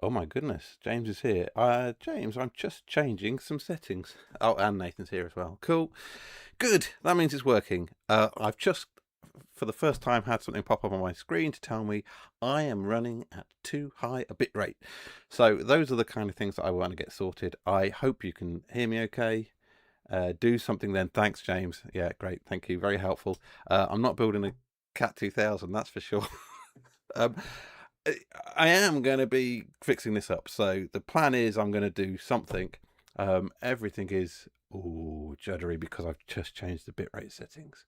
Oh my goodness, James is here. James, I'm just changing some settings. Oh, and Nathan's here as well. Cool. Good. That means it's working. I've just, for the first time, had something pop up on my screen to tell me I am running at too high a bit rate. So those are the kind of things that I want to get sorted. I hope you can hear me okay. Do something then. Thanks, James. Yeah, great. Thank you. Very helpful. I'm not building a Cat 2000, that's for sure. um, I am going to be fixing this up. So the plan is I'm going to do something. Everything is juddery because I've just changed the bitrate settings.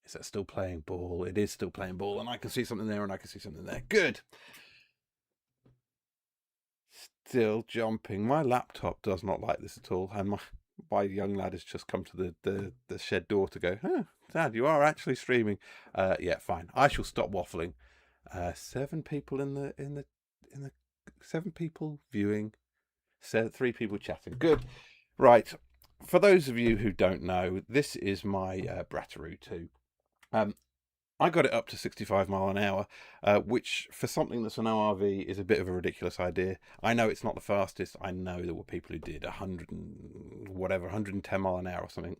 Is that still playing ball? It is still playing ball, and I can see something there, and I can see something there. Good. Still jumping. My laptop does not like this at all, and my young lad has just come to the shed door to go, huh, Dad, you are actually streaming. Yeah, fine. I shall stop waffling. 7 people in the 7 people viewing, 3 people chatting. Good. Right. For those of you who don't know, this is my Bratarootwo. Um, I got it up to 65 mile an hour, which for something that's an ORV is a bit of a ridiculous idea. I know it's not the fastest. I know there were people who did 100 and whatever, 110 mile an hour or something.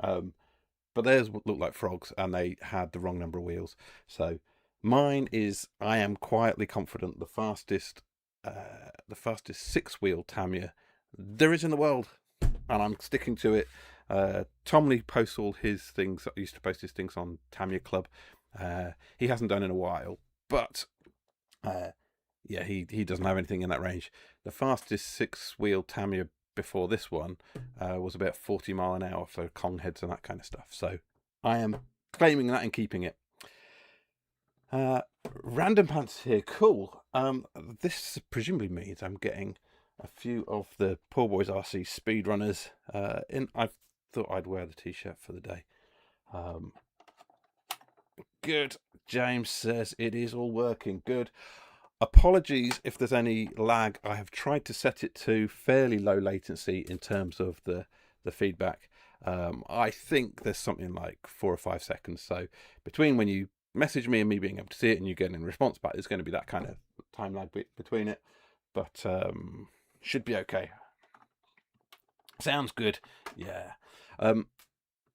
But theirs looked like frogs, and they had the wrong number of wheels. So mine is, I am quietly confident, the fastest 6-wheel Tamiya there is in the world, and I'm sticking to it. Tom Lee posts all his things. Used to post his things on Tamiya Club. He hasn't done in a while, but yeah, he doesn't have anything in that range. The fastest 6-wheel Tamiya before this one was about 40 mile an hour for Kong heads and that kind of stuff. So I am claiming that and keeping it. Random Pants here, cool. This presumably means I'm getting a few of the Poor Boys RC speedrunners in. I thought I'd wear the t-shirt for the day. Good. James says it is all working. Good. Apologies if there's any lag. I have tried to set it to fairly low latency in terms of the feedback. I think there's something like 4 or 5 seconds. So between when you message me and me being able to see it and you getting a response back, there's going to be that kind of time lag between it. But should be okay. Sounds good. Yeah.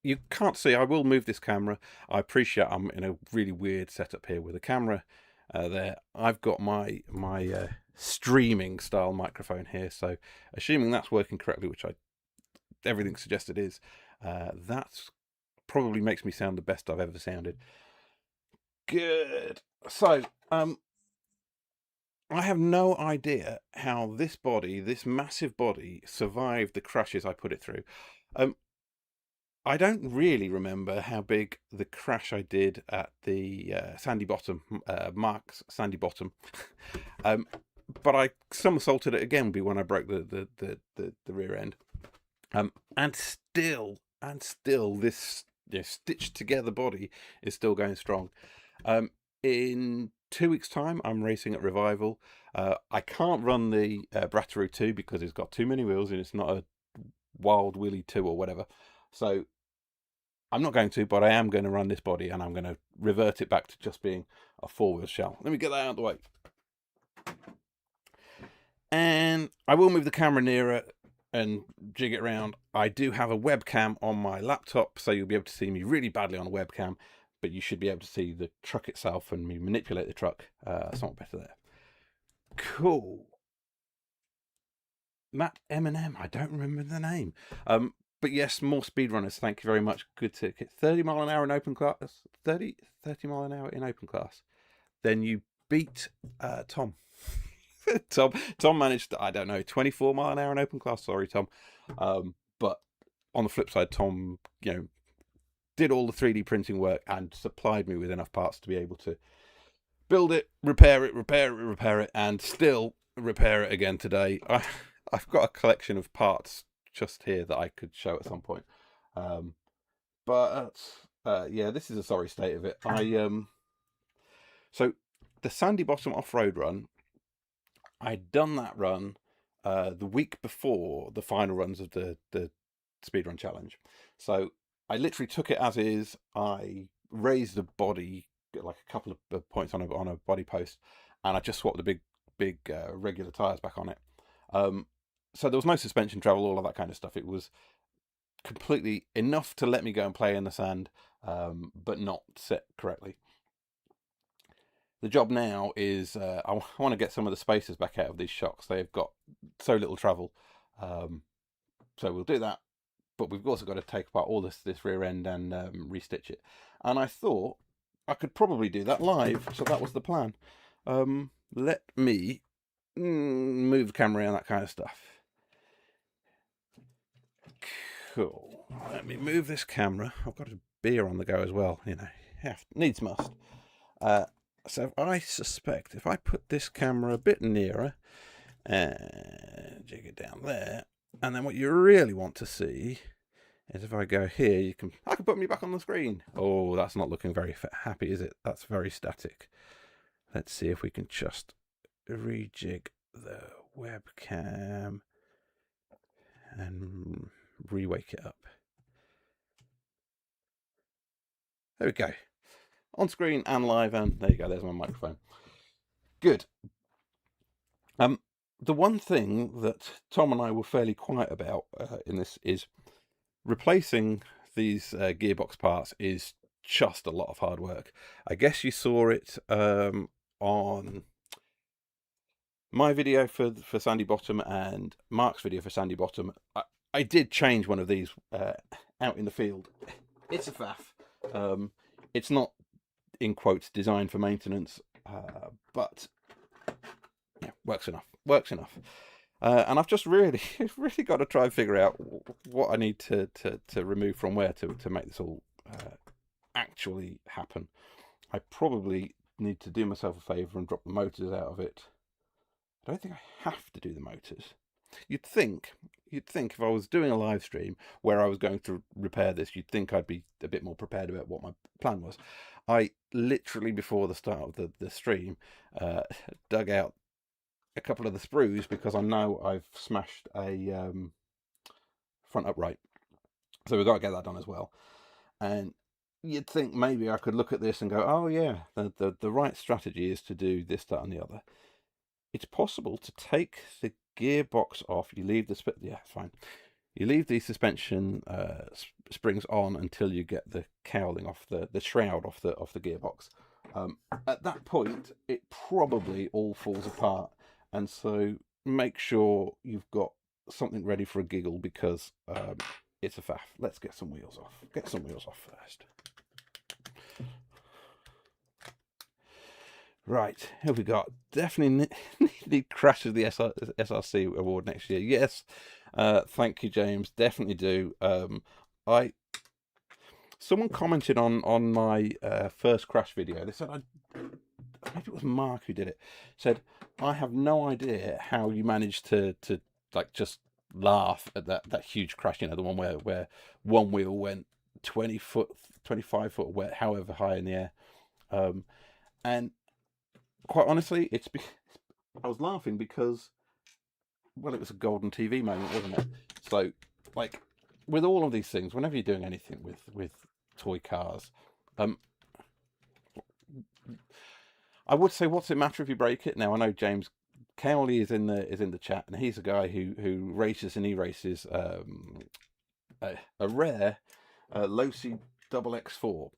You can't see. I will move this camera. I appreciate I'm in a really weird setup here with a camera there. I've got my streaming style microphone here, so assuming that's working correctly, which everything suggests it is, that probably makes me sound the best I've ever sounded. Good. So I have no idea how this body, this massive body, survived the crashes I put it through. I don't really remember how big the crash I did at the Sandy Bottom, Mark's Sandy Bottom, but I somersaulted it again when I broke the rear end, and still this stitched together body is still going strong. In 2 weeks' time, I'm racing at Revival. I can't run the Bratarootwo because it's got too many wheels and it's not a Wild Willy 2 or whatever. So I'm not going to, but I am going to run this body and I'm going to revert it back to just being a 4-wheel shell. Let me get that out of the way. And I will move the camera nearer and jig it around. I do have a webcam on my laptop, so you'll be able to see me really badly on a webcam, but you should be able to see the truck itself and me manipulate the truck somewhat better there. Cool. Matt M&M, I don't remember the name. But yes, more speedrunners. Thank you very much. Good ticket. 30 mile an hour in open class. 30 mile an hour in open class. Then you beat Tom. Tom managed, I don't know, 24 mile an hour in open class. Sorry, Tom. But on the flip side, Tom, did all the 3D printing work and supplied me with enough parts to be able to build it, repair it, and still repair it again today. I've got a collection of parts just here that I could show at some point. But yeah, this is a sorry state of it. So the Sandy Bottom off-road run, I'd done that run the week before the final runs of the speedrun challenge. So I literally took it as is. I raised the body get like a couple of points on a body post, and I just swapped the big regular tires back on it. So there was no suspension travel, all of that kind of stuff. It was completely enough to let me go and play in the sand, but not set correctly. The job now is I want to get some of the spacers back out of these shocks. They've got so little travel, so we'll do that. But we've also got to take apart all this rear end and restitch it. And I thought I could probably do that live, so that was the plan. Let me move the camera and that kind of stuff. Cool. Let me move this camera. I've got a beer on the go as well, you know. Needs must. So I suspect if I put this camera a bit nearer and jig it down there, and then what you really want to see is if I go here, I can put me back on the screen. Oh, that's not looking very happy, is it? That's very static. Let's see if we can just rejig the webcam and re-wake it up. There we go. On screen and live, and there you go, there's my microphone. Good. The one thing that Tom and I were fairly quiet about in this is replacing these gearbox parts is just a lot of hard work. I guess you saw it on my video for Sandy Bottom and Mark's video for Sandy Bottom. I did change one of these out in the field. It's a faff. It's not, in quotes, designed for maintenance, but yeah, works enough. And I've just really got to try and figure out what I need to remove from where to make this all actually happen. I probably need to do myself a favour and drop the motors out of it. I don't think I have to do the motors. You'd think if I was doing a live stream where I was going to repair this, you'd think I'd be a bit more prepared about what my plan was. I literally, before the start of the stream, dug out a couple of the sprues because I know I've smashed a front upright. So we've got to get that done as well. And you'd think maybe I could look at this and go, oh yeah, the right strategy is to do this, that and the other. It's possible to take the gearbox off. You leave the fine. You leave the suspension springs on until you get the cowling off, the shroud off the gearbox. At that point, it probably all falls apart, and so make sure you've got something ready for a giggle because it's a faff. Let's get some wheels off. Get some wheels off first. Right, here we got. Definitely need Crash of the SRC award next year. Yes, thank you, James. Definitely do. Someone commented on my first Crash video. They said, maybe it was Mark who did it. Said, I have no idea how you managed to like just laugh at that huge crash. You know, the one where one wheel went 20 foot, 25 foot, however high in the air, and quite honestly, I was laughing because, well, it was a golden TV moment, wasn't it? So, like, with all of these things, whenever you're doing anything with toy cars, I would say, what's it matter if you break it? Now, I know James Cowley is in the chat, and he's a guy who races, and he races a rare Losi double X4.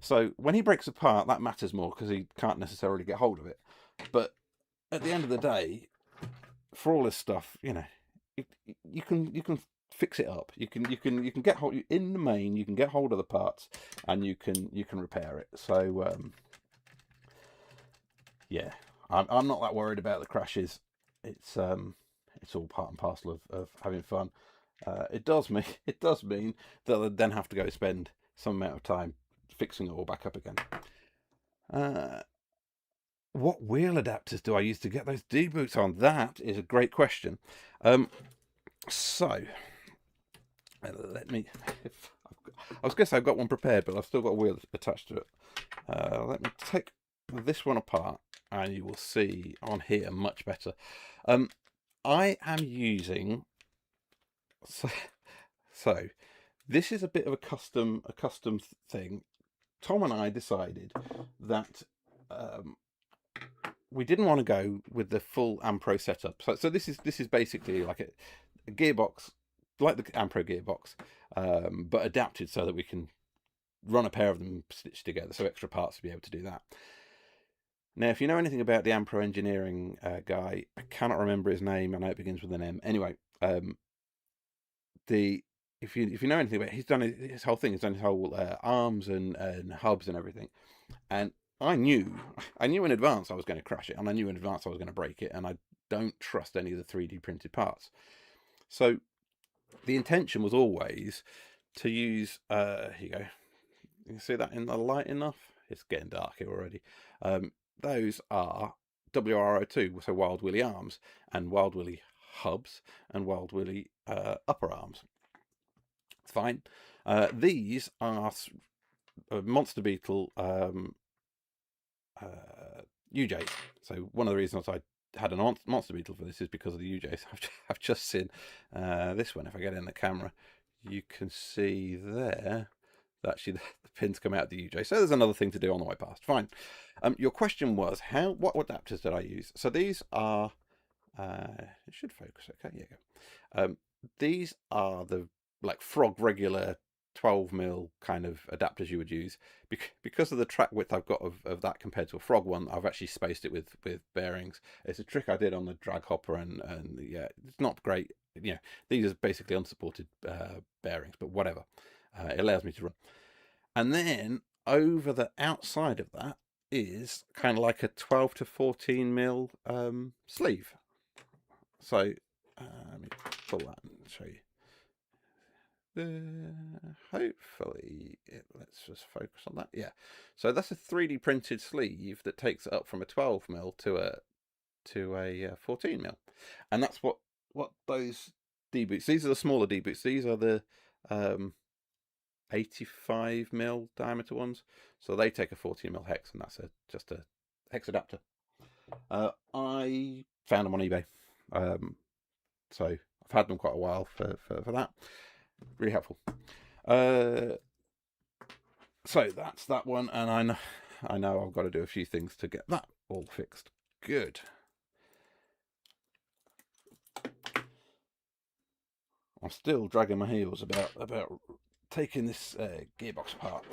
So when he breaks apart, that matters more because he can't necessarily get hold of it. But at the end of the day, for all this stuff, you know, you can fix it up. You can get hold in the main. You can get hold of the parts, and you can repair it. So yeah, I'm not that worried about the crashes. It's all part and parcel of having fun. It does mean that I then have to go spend some amount of time fixing it all back up again. What wheel adapters do I use to get those D-boots on? That is a great question. So let me. I was going to say I've got one prepared, but I've still got a wheel attached to it. Let me take this one apart, and you will see on here much better. I am using. So this is a bit of a custom thing. Tom and I decided that we didn't want to go with the full Ampro setup. So this is basically like a gearbox, like the Ampro gearbox, but adapted so that we can run a pair of them stitched together, so extra parts to be able to do that. Now, if you know anything about the Ampro engineering guy, I cannot remember his name. I know it begins with an M. Anyway, if you know anything about it, he's done his whole thing. He's done his whole arms and hubs and everything. And I knew in advance I was going to crash it, and I knew in advance I was going to break it, and I don't trust any of the 3D printed parts. So the intention was always to use. Here you go. You can see that in the light enough. It's getting dark here already. Those are WRO2, so Wild Willy arms, and Wild Willy hubs, and Wild Willy upper arms. Fine. These are Monster Beetle UJs. So one of the reasons I had a Monster Beetle for this is because of the UJs. I've just seen this one. If I get in the camera, you can see there that actually the pins come out of the UJ. So there's another thing to do on the way past. Fine. Your question was what adapters did I use? So these are it should focus. Okay, here you go. These are the like Frog regular 12mm kind of adapters you would use. Because of the track width I've got of that compared to a Frog one, I've actually spaced it with bearings. It's a trick I did on the drag hopper, and yeah, it's not great. You know, these are basically unsupported bearings, but whatever. It allows me to run. And then over the outside of that is kind of like a 12 to 14mm sleeve. So let me pull that and show you. Hopefully let's just focus on that. Yeah, so that's a 3D printed sleeve that takes it up from a 12mm to a 14mm, and that's what those D boots. These are the smaller D boots. These are the 85mm diameter ones, so they take a 14mm hex, and that's just a hex adapter. I found them on eBay, so I've had them quite a while for that. Really helpful. So that's that one, and I know I've got to do a few things to get that all fixed. Good. I'm still dragging my heels about taking this gearbox apart.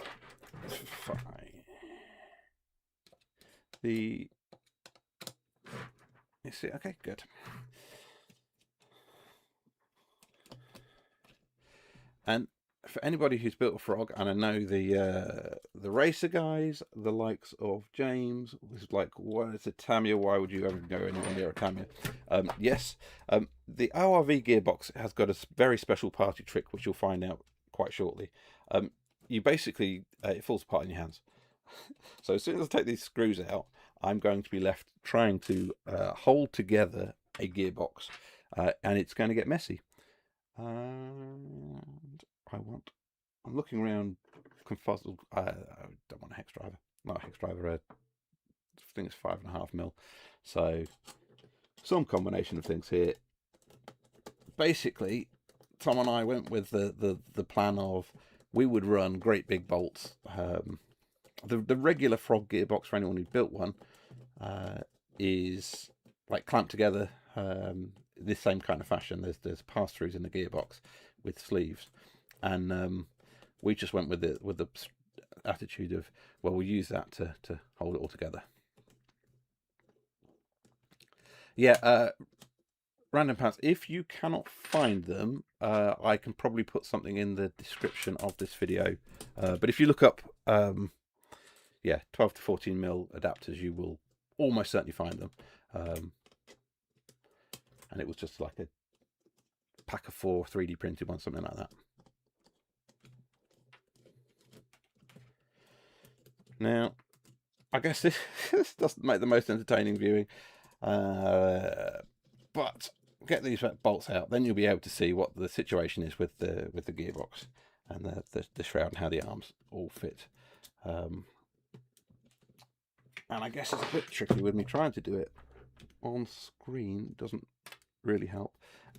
It's fine. You see, okay, good. And for anybody who's built a Frog, and I know the racer guys, the likes of James, was like, "What is a Tamiya? Why would you ever go anywhere near a Tamiya?" Yes, the ORV gearbox has got a very special party trick, which you'll find out quite shortly. You basically it falls apart in your hands. So as soon as I take these screws out, I'm going to be left trying to hold together a gearbox, and it's going to get messy. And I'm looking around confuzzled. I don't want a hex driver. Not a hex driver. I think it's 5.5mm. So some combination of things here. Basically, Tom and I went with the plan of we would run great big bolts. The regular Frog gearbox, for anyone who built one, is like clamped together this same kind of fashion. There's pass-throughs in the gearbox with sleeves, and we just went with the attitude of, well, we'll use that to hold it all together. Yeah, random pants. If you cannot find them, I can probably put something in the description of this video. But if you look up, yeah, 12 to 14mm adapters, you will almost certainly find them. And it was just like a pack of 4 3D printed ones, something like that. Now, I guess this doesn't make the most entertaining viewing, but get these bolts out, then you'll be able to see what the situation is with the gearbox and the shroud and how the arms all fit. And I guess it's a bit tricky with me trying to do it on screen. It doesn't really help,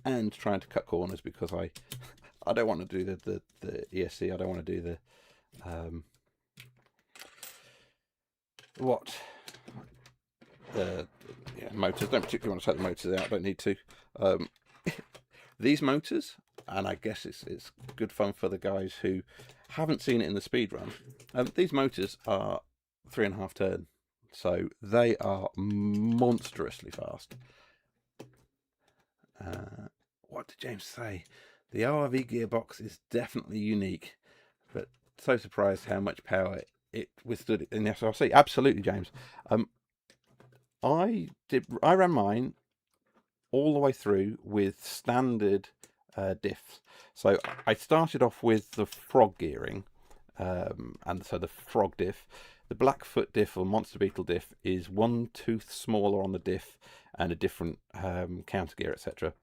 and trying to cut corners because I don't want to do the ESC. I don't want to do what motors. Don't particularly want to take the motors out. Don't need to. These motors, and I guess it's good fun for the guys who haven't seen it in the speed run. These motors are 3.5 turn, so they are monstrously fast. What did James say? The ORV gearbox is definitely unique, but so surprised how much power it withstood in the SRC. Absolutely, James. I ran mine all the way through with standard diffs. So I started off with the frog gearing, and so the frog diff. The Blackfoot diff or Monster Beetle diff is 1 tooth smaller on the diff and a different counter gear, etc.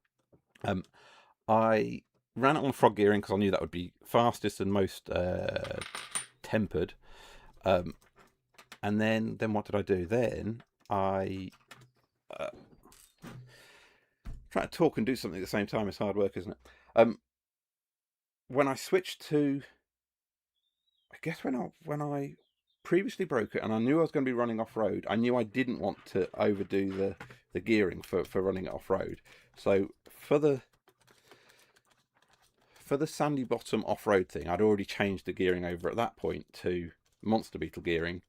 I ran it on frog gearing because I knew that would be fastest and most tempered. And then what did I do? Then I trying to talk and do something at the same time is hard work, isn't it? When I switched to, I guess when I previously broke it and I knew I was going to be running off road, I knew I didn't want to overdo the gearing for running it off road. So for the sandy bottom off road thing, I'd already changed the gearing over at that point to Monster Beetle gearing.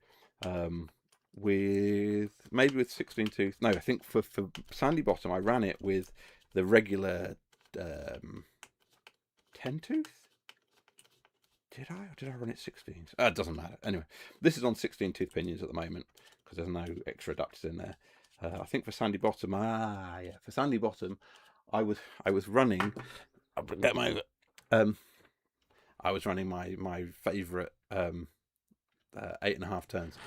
With 16 tooth. No, I think for sandy bottom I ran it with the regular 10 tooth. Did I run it 16? It doesn't matter. Anyway, this is on 16 tooth pinions at the moment because there's no extra adapters in there. I think for sandy bottom, for sandy bottom, I was running. I'll get my I was running my favourite 8.5 turns.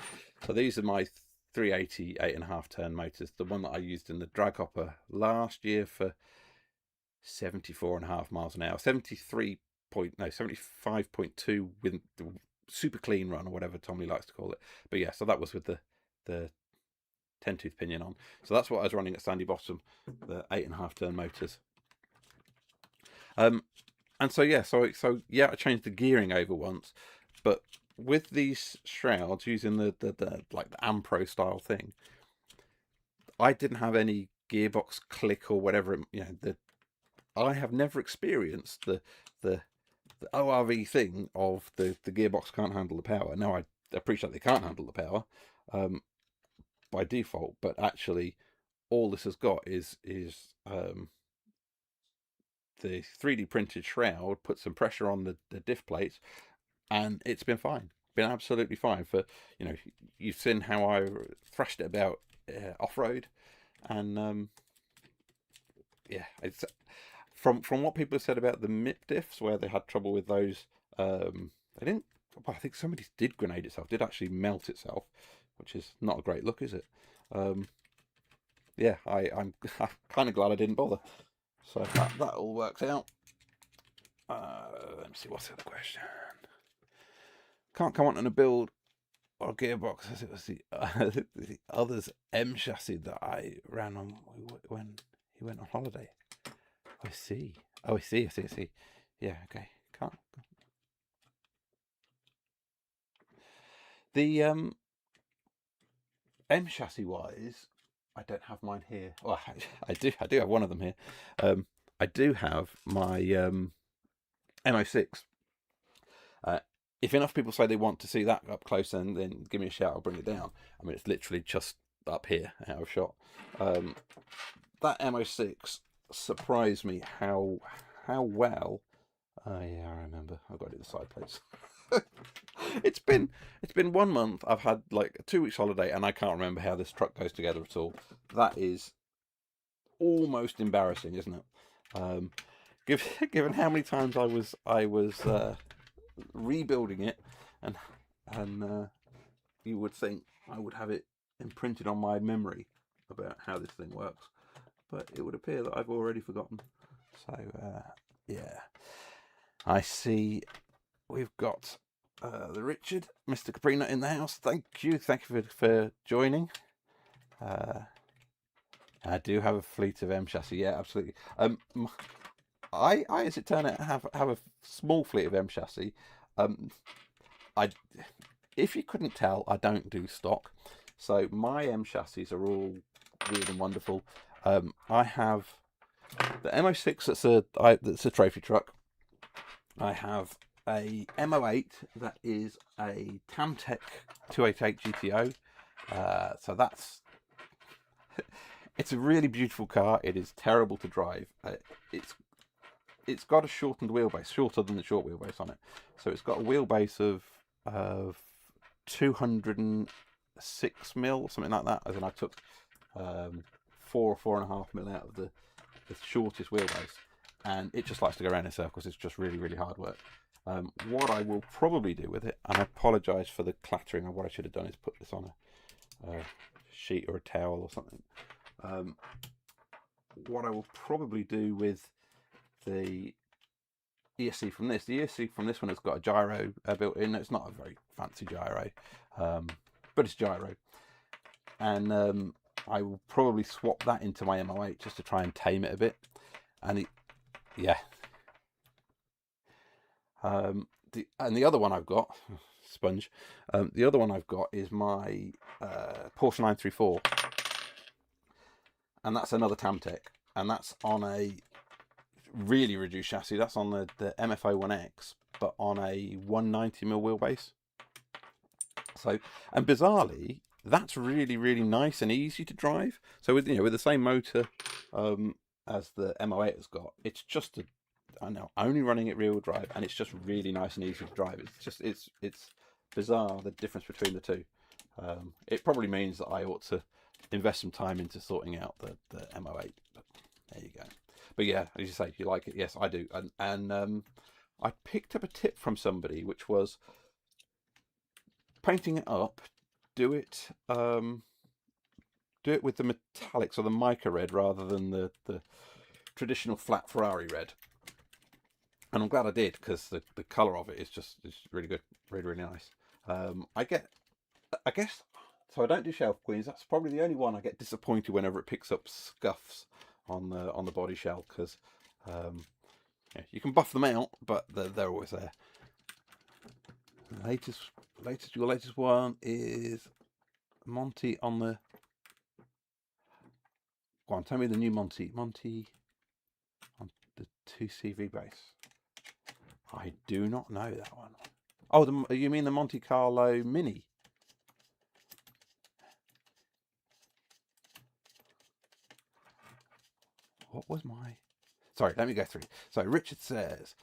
So these are my 380 8.5 turn motors. The one that I used in the drag hopper last year for 74.5 miles an hour, 75.2 with the super clean run or whatever Tommy likes to call it. But yeah, so that was with the 10 tooth pinion on. So that's what I was running at sandy bottom, the 8.5 turn motors. And so yeah, I changed the gearing over once, but with these shrouds using the like the Ampro style thing, I didn't have any gearbox click or whatever. I have never experienced the ORV thing of the gearbox can't handle the power. Now I appreciate they can't handle the power by default, but actually all this has got is the 3D printed shroud, put some pressure on the diff plates, and it's been fine. Been absolutely fine. For you've seen how I thrashed it about off road, and yeah, it's from what people have said about the MIP diffs where they had trouble with those. They didn't. Well, I think somebody did grenade itself. Did actually melt itself, which is not a great look, is it? Yeah, I'm kind of glad I didn't bother. So that all works out. Let me see, what's the other question? Can't come on a build or gearbox as it was the other's M chassis that I ran on when he went on holiday. I see. I see. Yeah, okay. Can't. The M chassis wise, I don't have mine here. Well, I do have one of them here. I do have my MO6. If enough people say they want to see that up close, then give me a shout. I'll bring it down. I mean, it's literally just up here, out of shot. That MO6 surprised me how well. Yeah, I remember. I've got to do the side plates. It's been 1 month. I've had like a 2 weeks holiday, and I can't remember how this truck goes together at all. That is almost embarrassing, isn't it? Given how many times I was rebuilding it, and you would think I would have it imprinted on my memory about how this thing works, but it would appear that I've already forgotten. So yeah, I see we've got the Richard, Mr. Caprina in the house. Thank you for joining. I do have a fleet of M chassis. Yeah, absolutely. I as it turned out, have a small fleet of M chassis. I if you couldn't tell, I don't do stock, so my M chassis are all weird and wonderful. I have the MO6 that's a trophy truck. I have a MO8 that is a Tamtec 288 GTO. So that's it's a really beautiful car. It is terrible to drive. It's got a shortened wheelbase, shorter than the short wheelbase on it. So it's got a wheelbase of 206 mil, something like that. As in, I took 4.5 mil out of the shortest wheelbase, and it just likes to go around in circles. It's just really, really hard work. What I will probably do with it, and I apologise for the clattering, and what I should have done is put this on a sheet or a towel or something. What I will probably do with the ESC from this, the ESC from this one has got a gyro built in. It's not a very fancy gyro, but it's gyro, and I will probably swap that into my MO8 just to try and tame it a bit. And yeah. The other one I've got, sponge. The other one I've got is my Porsche 934, and that's another Tamtec, and that's on a really reduced chassis. That's on the MF01X, but on a 190mm wheelbase. So, and bizarrely, that's really, really nice and easy to drive. So with with the same motor as the MO8 has got, it's just I know, only running it rear wheel drive, and it's just really nice and easy to drive. It's just it's bizarre, the difference between the two. It probably means that I ought to invest some time into sorting out the MO8. But there you go. But yeah, as you say, you like it. Yes, I do. And I picked up a tip from somebody, which was painting it up. Do it with the metallics or the mica red rather than the traditional flat Ferrari red. And I'm glad I did, because the colour of it is just really good, really, really nice. I guess, so I don't do Shelf Queens. That's probably the only one I get disappointed whenever it picks up scuffs on the body shell, because yeah, you can buff them out, but they're always there. Your latest one is Monty on the. Go on, tell me the new Monty on the 2CV base. I do not know that one. Oh, you mean the Monte Carlo Mini? What was my... Sorry, let me go through. So Richard says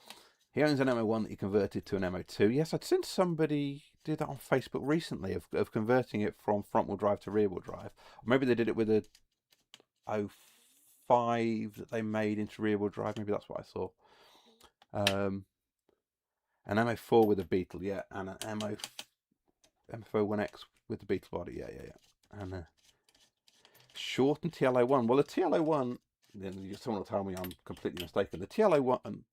he owns an MO1 that he converted to an MO2. Yes, I'd seen somebody do that on Facebook recently of converting it from front-wheel drive to rear-wheel drive. Or maybe they did it with a 05 that they made into rear-wheel drive. Maybe that's what I saw. An MO4 with a Beetle, yeah, and an MF01X with the Beetle body, yeah. And a shortened TLO1. Well, the TLO1, then someone will tell me I'm completely mistaken. The TLO1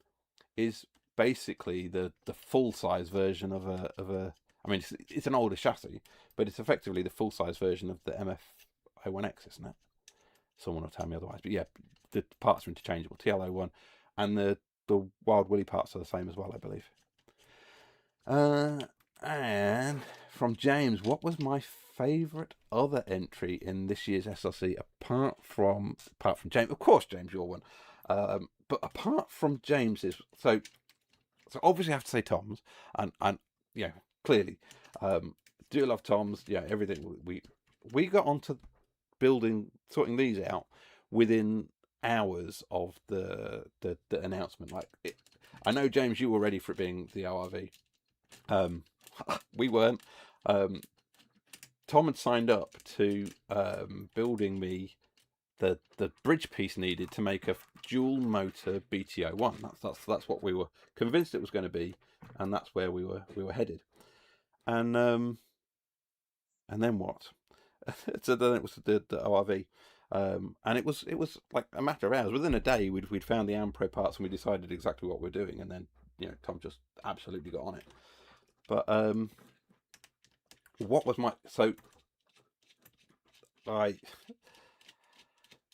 is basically the full-size version of a. I mean, it's an older chassis, but it's effectively the full-size version of the MF01X, isn't it? Someone will tell me otherwise. But yeah, the parts are interchangeable. TLO1 and the Wild Willy parts are the same as well, I believe. And from James, what was my favourite other entry in this year's SLC apart from James? Of course, James, your one. But apart from James's, so obviously I have to say Tom's, and yeah, clearly, do love Tom's. Yeah, everything we got onto sorting these out within hours of the announcement. Like I know, James, you were ready for it being the ORV. We weren't. Tom had signed up to building me the bridge piece needed to make a dual motor BTO1. That's what we were convinced it was going to be, and that's where we were headed. And then what? So then it was the ORV. And it was like a matter of hours. Within a day, we'd found the Ampro parts and we decided exactly what we're doing. And then Tom just absolutely got on it. But what was my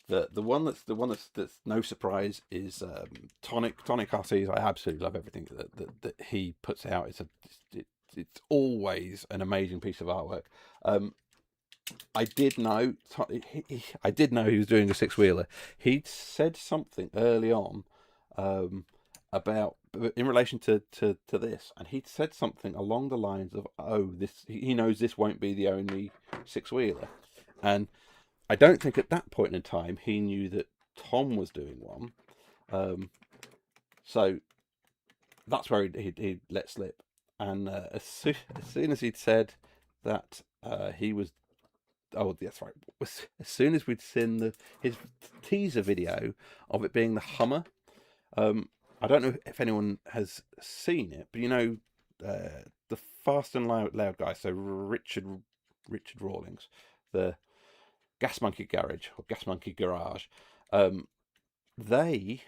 the one that's no surprise is Tonic RCs. I absolutely love everything that he puts out. It's it's always an amazing piece of artwork. I did know I did know he was doing a six-wheeler. He'd said something early on about in relation to this, and he'd said something along the lines of, "Oh, this he knows this won't be the only six-wheeler," and I don't think at that point in time he knew that Tom was doing one. So that's where he'd let slip, and as soon as he'd said that he was. Oh, that's right. As soon as we'd seen his teaser video of it being the Hummer, I don't know if anyone has seen it, but you know, the Fast and Loud guy, so Richard Rawlings, the Gas Monkey Garage or Gas Monkey Garage, they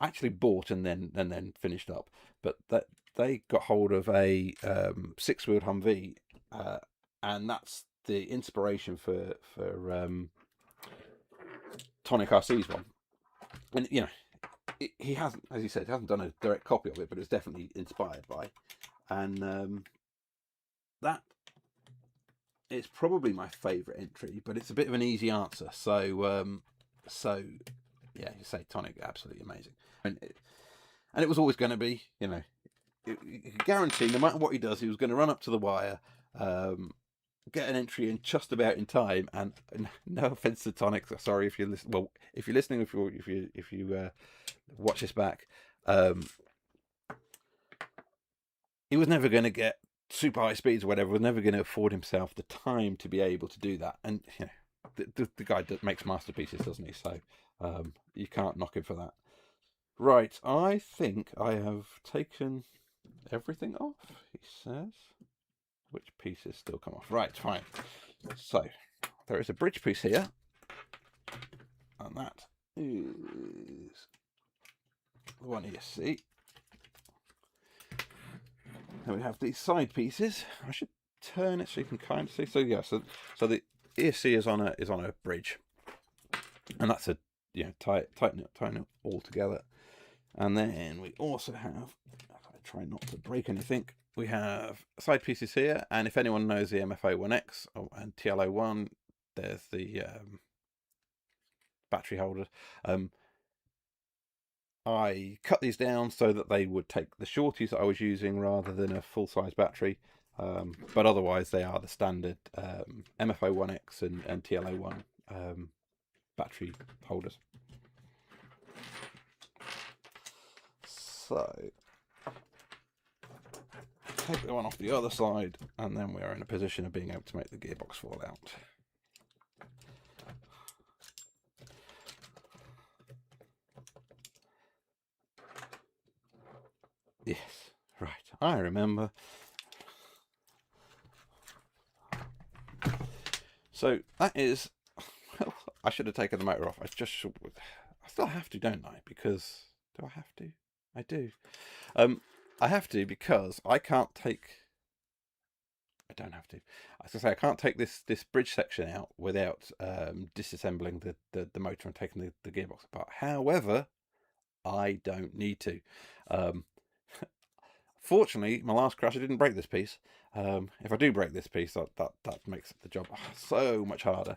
actually bought and then finished up, but that they got hold of a six-wheeled Humvee, and that's the inspiration for Tonic RC's one. And you know, he hasn't, as you said, he hasn't done a direct copy of it, but it's definitely inspired by. And that is probably my favourite entry, but it's a bit of an easy answer. So yeah, you say Tonic, absolutely amazing, and it was always going to be, you know, you could guarantee no matter what he does, he was going to run up to the wire. Get an entry in just about in time, and no offense to Tonic, sorry if you're listening. Well, if you're listening, if you watch this back, he was never going to get super high speeds or whatever. Was never going to afford himself the time to be able to do that. And you know, the guy that makes masterpieces, doesn't he? So you can't knock him for that. Right, I think I have taken everything off. He says. Which pieces still come off? Right, fine. So there is a bridge piece here, and that is the one you see. Then we have these side pieces. I should turn it so you can kind of see. So yeah, so the ESC is on a bridge, and that's a tighten it all together. And then we also have. I try not to break anything. We have side pieces here, and if anyone knows the MFO1X and TL01, there's the battery holders. I cut these down so that they would take the shorties that I was using rather than a full-size battery, but otherwise they are the standard MFO1X and TL01 battery holders. So take the one off the other side, and then we are in a position of being able to make the gearbox fall out. Yes, right, I remember. So that is, well, I should have taken the motor off. I still have to, don't I? Because, do I have to? I do. I have to because I can't take. I don't have to. As I say, I can't take this bridge section out without disassembling the motor and taking the gearbox apart. However, I don't need to. Fortunately, my last crash I didn't break this piece. If I do break this piece, that makes the job so much harder.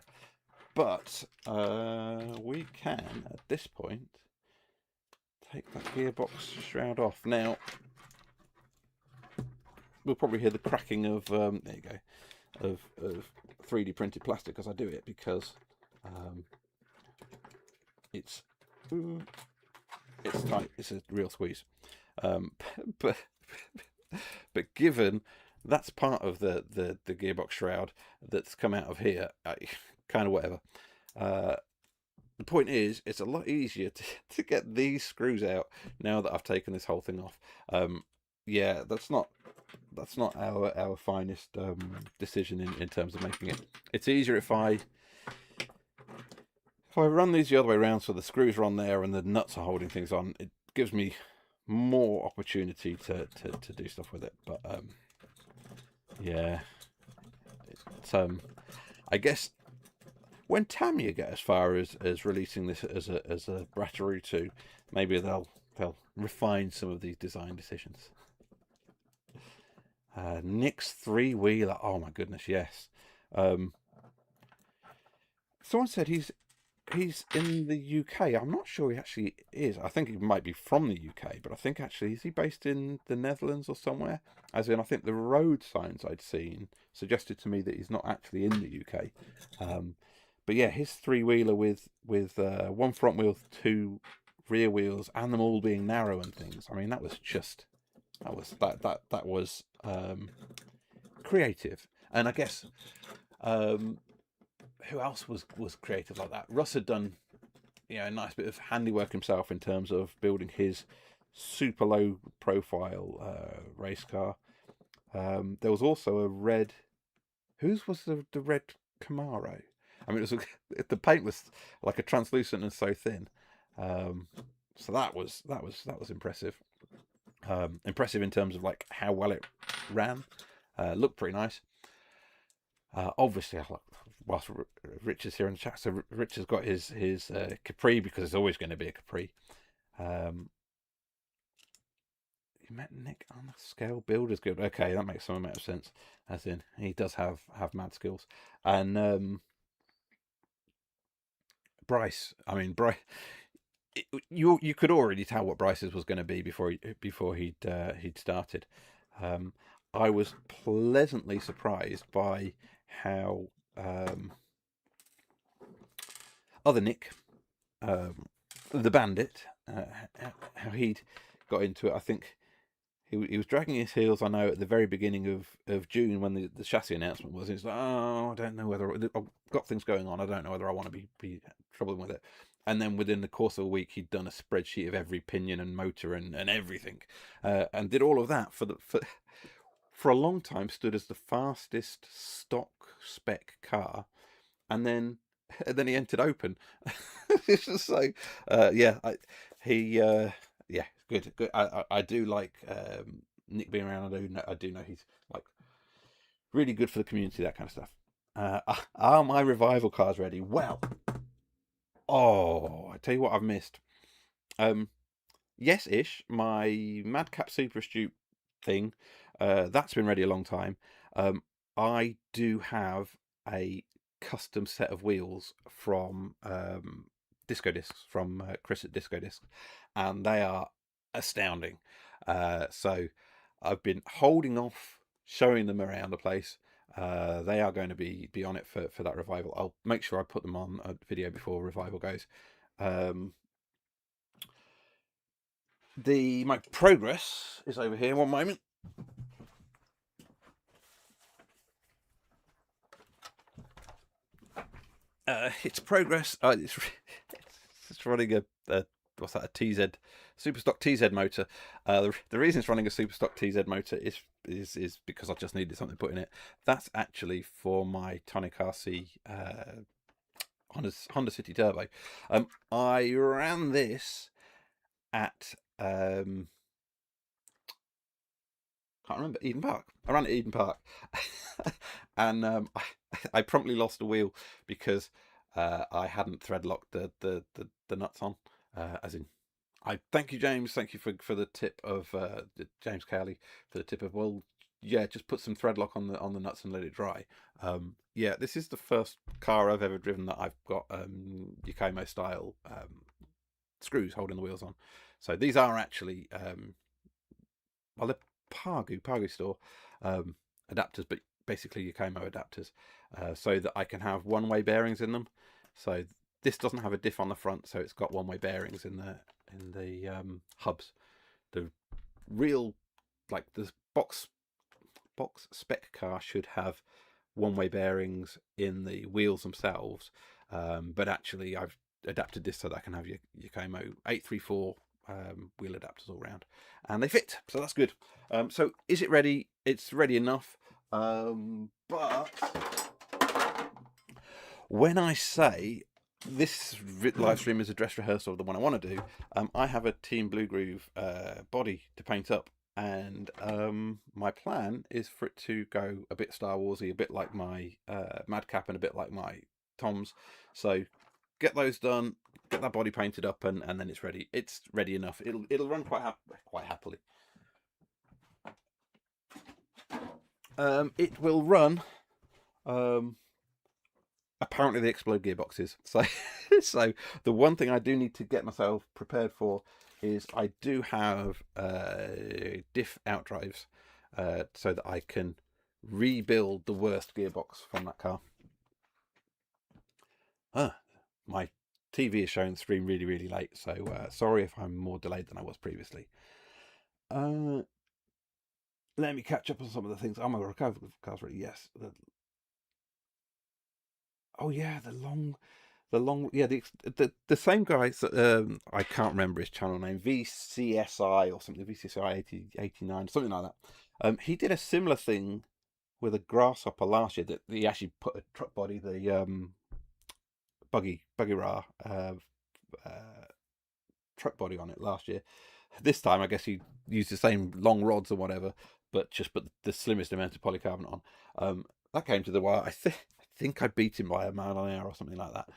But we can at this point take that gearbox shroud off. Now we'll probably hear the cracking of there you go, of 3D printed plastic as I do it, because it's tight. It's a real squeeze. But given that's part of the gearbox shroud that's come out of here, kind of whatever. The point is, it's a lot easier to get these screws out now that I've taken this whole thing off. Yeah, that's not our finest decision in terms of making it. It's easier if I run these the other way around, so the screws are on there and the nuts are holding things on. It gives me more opportunity to do stuff with it. But yeah, I guess when Tamiya get as far as releasing this as a Bratarootwo, maybe they'll refine some of these design decisions. Nick's three-wheeler. Oh my goodness, yes. Um, Someone said he's in the UK. I'm not sure he actually is. I think he might be from the UK, but I think actually is he based in the Netherlands or somewhere? As in, I think the road signs I'd seen suggested to me that he's not actually in the UK. But yeah, his three-wheeler with one front wheel, two rear wheels, and them all being narrow and things. I mean, that was creative, and I guess who else was creative like that? Russ had done a nice bit of handiwork himself in terms of building his super low profile race car. There was also a red. Whose was the red Camaro? I mean, the paint was like a translucent and so thin. So that was impressive. Impressive in terms of like how well it ran. Looked pretty nice. Obviously, whilst Rich is here in the chat, so Rich has got his Capri, because it's always going to be a Capri. You met Nick on the Scale Builders Guild. Okay, that makes some amount of sense. As in, he does have mad skills. And Bryce. I mean, Bryce. You could already tell what Bryce's was going to be before he'd started. I was pleasantly surprised by how other Nick, the bandit, how he'd got into it. I think he was dragging his heels. I know at the very beginning of June when the chassis announcement was, he's like, oh, I don't know whether I've got things going on. I don't know whether I want to be troubling with it. And then within the course of a week, he'd done a spreadsheet of every pinion and motor and everything, and did all of that for a long time. Stood as the fastest stock spec car, and then he entered open. It's just so yeah. Yeah, good. I do like Nick being around. I do know he's like really good for the community, that kind of stuff. Are my revival cars ready? Well, I tell you what, I've missed. Yes-ish. My Madcap Super Astute thing, that's been ready a long time. I do have a custom set of wheels from Disco Discs, from Chris at Disco Discs, and they are astounding. So I've been holding off showing them around the place. They are going to be on it for that revival. I'll make sure I put them on a video before revival goes. My progress is over here. One moment. It's progress. It's running a what's that? A TZ Superstock TZ motor. The reason it's running a Superstock TZ motor is because I just needed something put in it. That's actually for my Tonic RC Honda City Turbo. I ran this at can't remember, Eden Park. I ran at Eden Park, and I promptly lost a wheel because I hadn't thread locked the nuts on. As in, I thank you, James. Thank you for the tip of James Cowley, for the tip of, well, yeah, just put some thread lock on the nuts and let it dry. Yeah, this is the first car I've ever driven that I've got Yakomo style screws holding the wheels on. So these are actually well, they're Pargu store adapters, but basically Yakomo adapters, so that I can have one-way bearings in them. So this doesn't have a diff on the front, so it's got one-way bearings in the hubs. The real, like, the box spec car should have one-way bearings in the wheels themselves, but actually I've adapted this so that I can have your Yakomo 834 wheel adapters all round, and they fit, so that's good. So is it ready? It's ready enough, but when I say this live stream is a dress rehearsal of the one I want to do, I have a Team Blue Groove body to paint up, and my plan is for it to go a bit Star Warsy, a bit like my Madcap, and a bit like my Tom's. So get those done, get that body painted up, and then it's ready. It's ready enough. It'll run quite happily. It will run. Apparently they explode gearboxes. So, so the one thing I do need to get myself prepared for is I do have diff outdrives, so that I can rebuild the worst gearbox from that car. My TV is showing the screen really, really late, so sorry if I'm more delayed than I was previously. Let me catch up on some of the things. Oh my god, car's ready. Yes. Oh yeah, yeah, the same guy. I can't remember his channel name. VCSI or something. VCSI 8089, something like that. He did a similar thing with a grasshopper last year. That he actually put a truck body, the buggy ra truck body on it last year. This time, I guess he used the same long rods or whatever, but just put the slimmest amount of polycarbonate on. That came to the wire. I think I beat him by a mile an hour or something like that.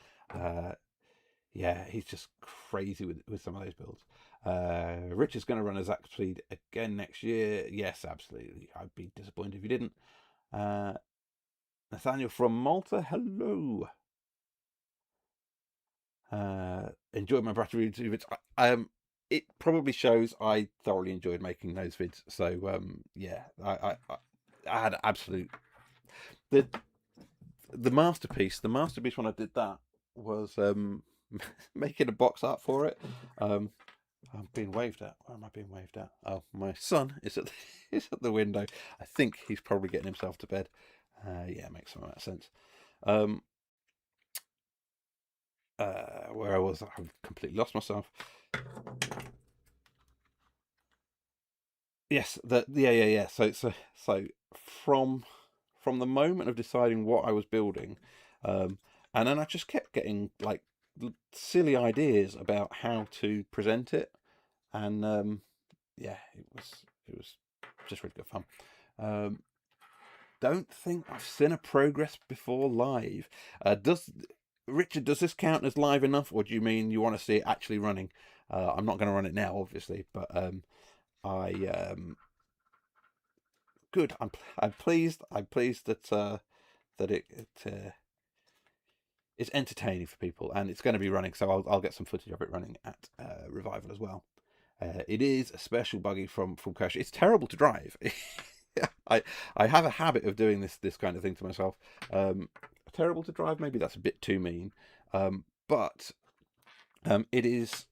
Yeah, he's just crazy with some of those builds. Richard's going to run a Zach speed again next year. Yes, absolutely. I'd be disappointed if he didn't. Nathaniel from Malta, hello. Enjoyed my Bratarootwo vids. It probably shows I thoroughly enjoyed making those vids. So yeah, I had absolute the masterpiece. The masterpiece when I did that was making a box art for it. I'm being waved at. Where am I being waved at? Oh, my son is is at the window. I think he's probably getting himself to bed. Yeah, makes some of that sense. Where I was, I've completely lost myself. Yes, yeah. So from the moment of deciding what I was building, and then I just kept getting like silly ideas about how to present it, and yeah, it was just really good fun. Don't think I've seen a progress before live. Does Richard, does this count as live enough, or do you mean you want to see it actually running? I'm not going to run it now, obviously, but I good. I'm pleased. I'm pleased that that it's entertaining for people, and it's going to be running. So I'll get some footage of it running at Revival as well. It is a special buggy from Kershaw. It's terrible to drive. I have a habit of doing this kind of thing to myself. Terrible to drive, maybe that's a bit too mean, but it is.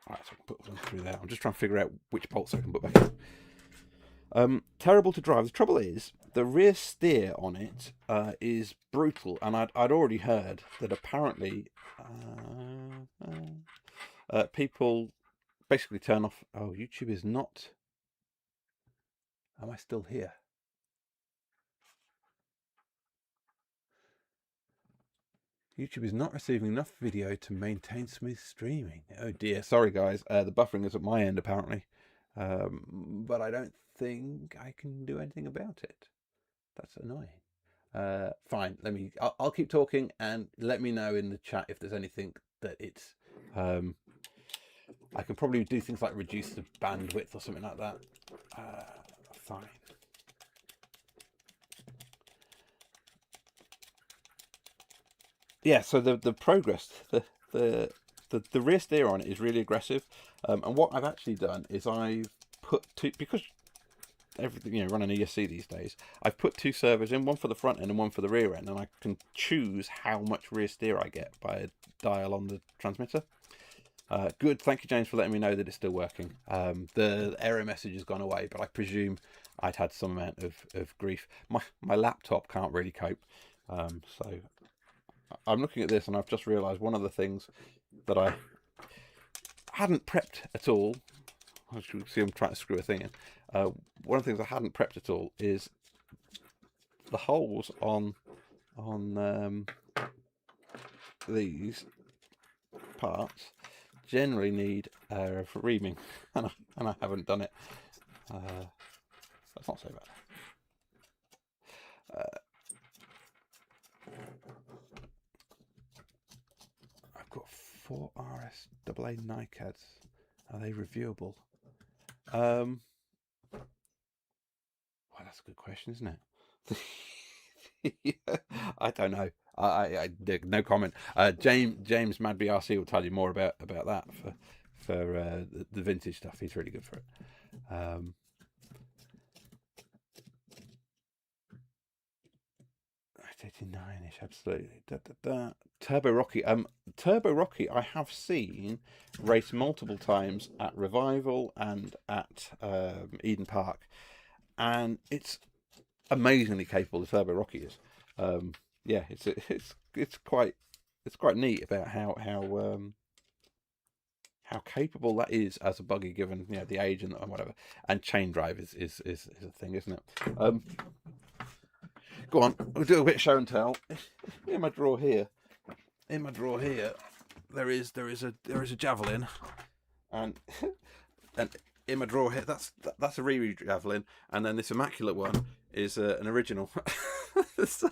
All right, so I can put them through there. I'm just trying to figure out which bolts I can put back in. Terrible to drive. The trouble is the rear steer on it is brutal, and I'd already heard that apparently people basically turn off. Oh, YouTube is not. Am I still here? YouTube is not receiving enough video to maintain smooth streaming. Oh dear, sorry guys. The buffering is at my end apparently, but I don't think I can do anything about it. That's annoying. Fine. I'll keep talking and let me know in the chat if there's anything that it's. I can probably do things like reduce the bandwidth or something like that. Fine. Yeah, so the progress, the rear steer on it is really aggressive, and what I've actually done is I've put two, because everything running ESC these days, I've put two servos in, one for the front end and one for the rear end, and I can choose how much rear steer I get by a dial on the transmitter. Good, thank you James for letting me know that it's still working. The error message has gone away, but I presume I'd had some amount of grief. My laptop can't really cope, so I'm looking at this and I've just realised one of the things that I hadn't prepped at all. As you can see, I'm trying to screw a thing in. One of the things I hadn't prepped at all is the holes on these parts generally need reaming, and I haven't done it. That's not so bad. I've got 4 RSAA NICADs. Are they reviewable? Well, that's a good question, isn't it? I don't know. I no comment. James Madby RC will tell you more about that for the vintage stuff. He's really good for it. 89ish, absolutely. Turbo Rocky. Turbo Rocky, I have seen race multiple times at Revival and at Eden Park, and it's amazingly capable. The Turbo Rocky is. Yeah, it's quite neat about how capable that is as a buggy, given the age and whatever. And chain drive is a thing, isn't it? Go on, we'll do a bit of show and tell. In my drawer here, there is a javelin, and and in my drawer here, that's a Riri javelin, and then this immaculate one is an original. So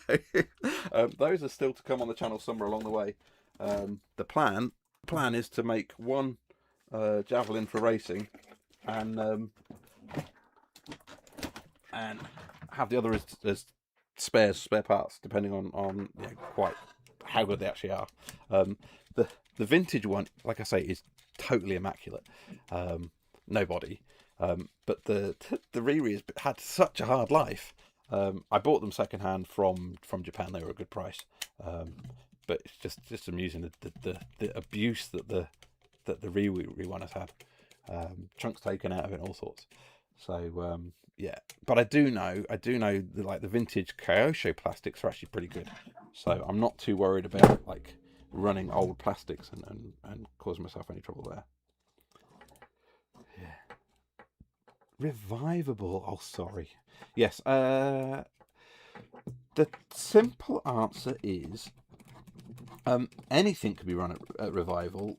those are still to come on the channel somewhere along the way. The plan is to make one javelin for racing, and have the other as spare parts, depending on quite how good they actually are. The vintage one, like I say, is totally immaculate. No body, but the Riri has had such a hard life. I bought them secondhand from Japan. They were a good price, but it's just amusing the abuse that the Riri one has had. Chunks taken out of it, all sorts. So yeah, but I do know like the vintage Kyosho plastics are actually pretty good. So I'm not too worried about like running old plastics and causing myself any trouble there. Yeah. Revivable. Oh, sorry. Yes. The simple answer is anything can be run at Revival.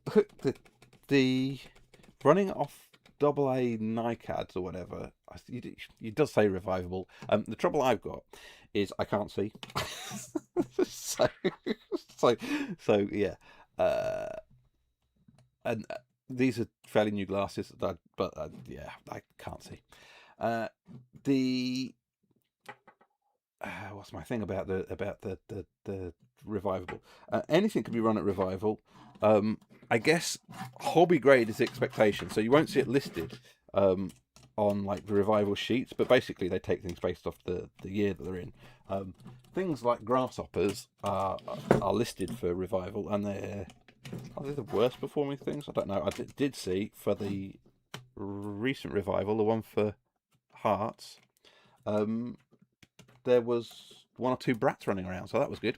the running off AA NICADs or whatever. You does say Revivable. The trouble I've got is I can't see. so yeah. And these are fairly new glasses, but yeah, I can't see. What's my thing about the Revivable? Anything can be run at Revival. I guess hobby grade is the expectation, so you won't see it listed on like the Revival sheets, but basically they take things based off the year that they're in. Things like grasshoppers are listed for Revival, and are they the worst performing things? I don't know. I did see for the recent Revival, the one for Hearts, there was 1 or 2 brats running around, so that was good.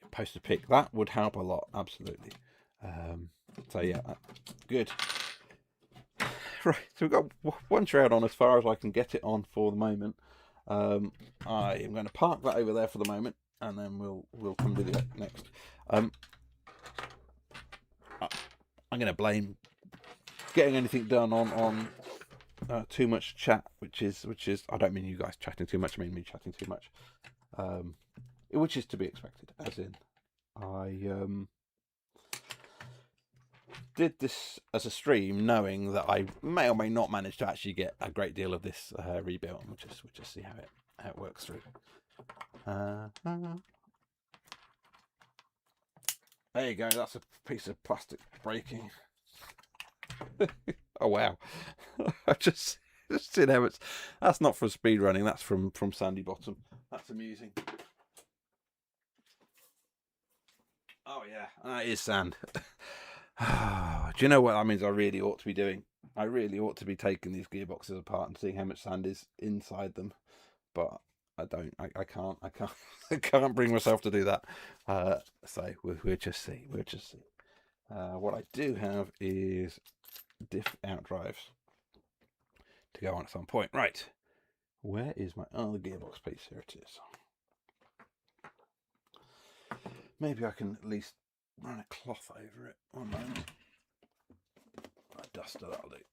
Post a pic, that would help a lot, absolutely. So yeah, good. Right, so we've got one shroud on as far as I can get it on for the moment. I am going to park that over there for the moment, and then we'll come to the next. I'm going to blame getting anything done on too much chat, which is I don't mean you guys chatting too much, I mean me chatting too much, which is to be expected. As in, I did this as a stream, knowing that I may or may not manage to actually get a great deal of this rebuilt, and we'll just see how it works through. There you go. That's a piece of plastic breaking. Oh wow! I just seen how it's. That's not from speed running. That's from Sandy Bottom. That's amusing. Oh yeah, that is sand. Do you know what that means? I really ought to be doing. I really ought to be taking these gearboxes apart and seeing how much sand is inside them, but I don't. I can't. I can't bring myself to do that. So we'll just see. We'll just see. What I do have is diff out drives to go on at some point. Right. Where is my other gearbox piece? Here it is. Maybe I can at least run a cloth over it. 1 moment. A duster, that'll do.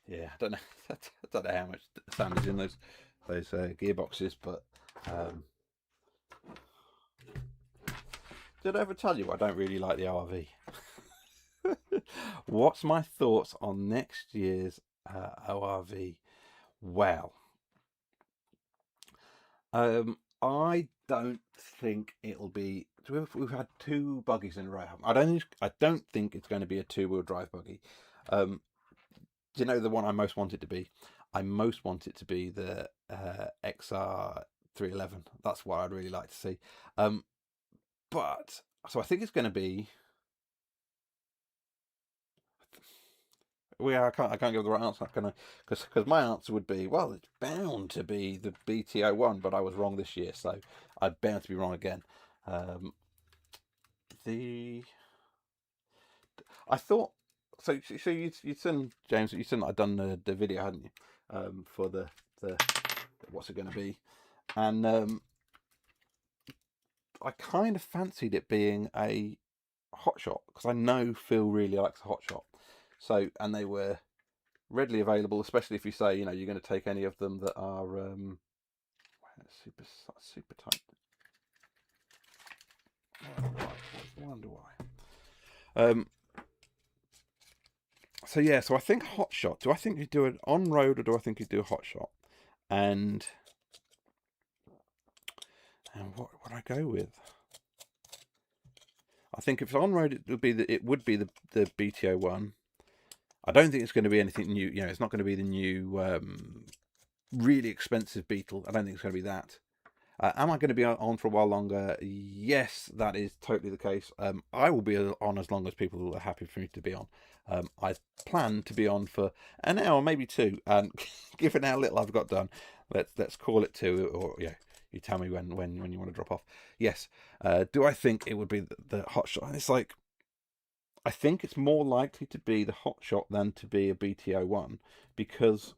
Yeah, I don't know. I don't know how much sand is in those gearboxes, but Um, did I ever tell you I don't really like the ORV? What's my thoughts on next year's ORV? Well, I don't think it'll be. We've had two buggies in a row. I don't think it's going to be a two-wheel drive buggy. Do you know the one I most want it to be? I most want it to be the XR 311. That's what I'd really like to see. But so I think it's going to be. I can't give the right answer, can I? Because my answer would be, well, it's bound to be the BT01, but I was wrong this year, so I'm bound to be wrong again. The I thought so. So you'd seen, James, you seen that I'd done the video, hadn't you? For the what's it going to be, and I kind of fancied it being a hot shot because I know Phil really likes a hot shot. So, and they were readily available, especially if you say, you know, you're going to take any of them that are super tight. I wonder why. So yeah, so I think hot shot. Do I think you do it on road or do I think you do a hot shot? And what would I go with? I think if it's on road, it would be the BTO1. I don't think it's going to be anything new. You know, it's not going to be the new really expensive Beetle. I don't think it's going to be that. Am I going to be on for a while longer? Yes, that is totally the case. I will be on as long as people are happy for me to be on. I plan to be on for an hour, maybe two. And given how little I've got done, let's call it two. Or yeah, you tell me when you want to drop off. Yes. Do I think it would be the hot shot? And it's like, I think it's more likely to be the hot shot than to be a BTO1 because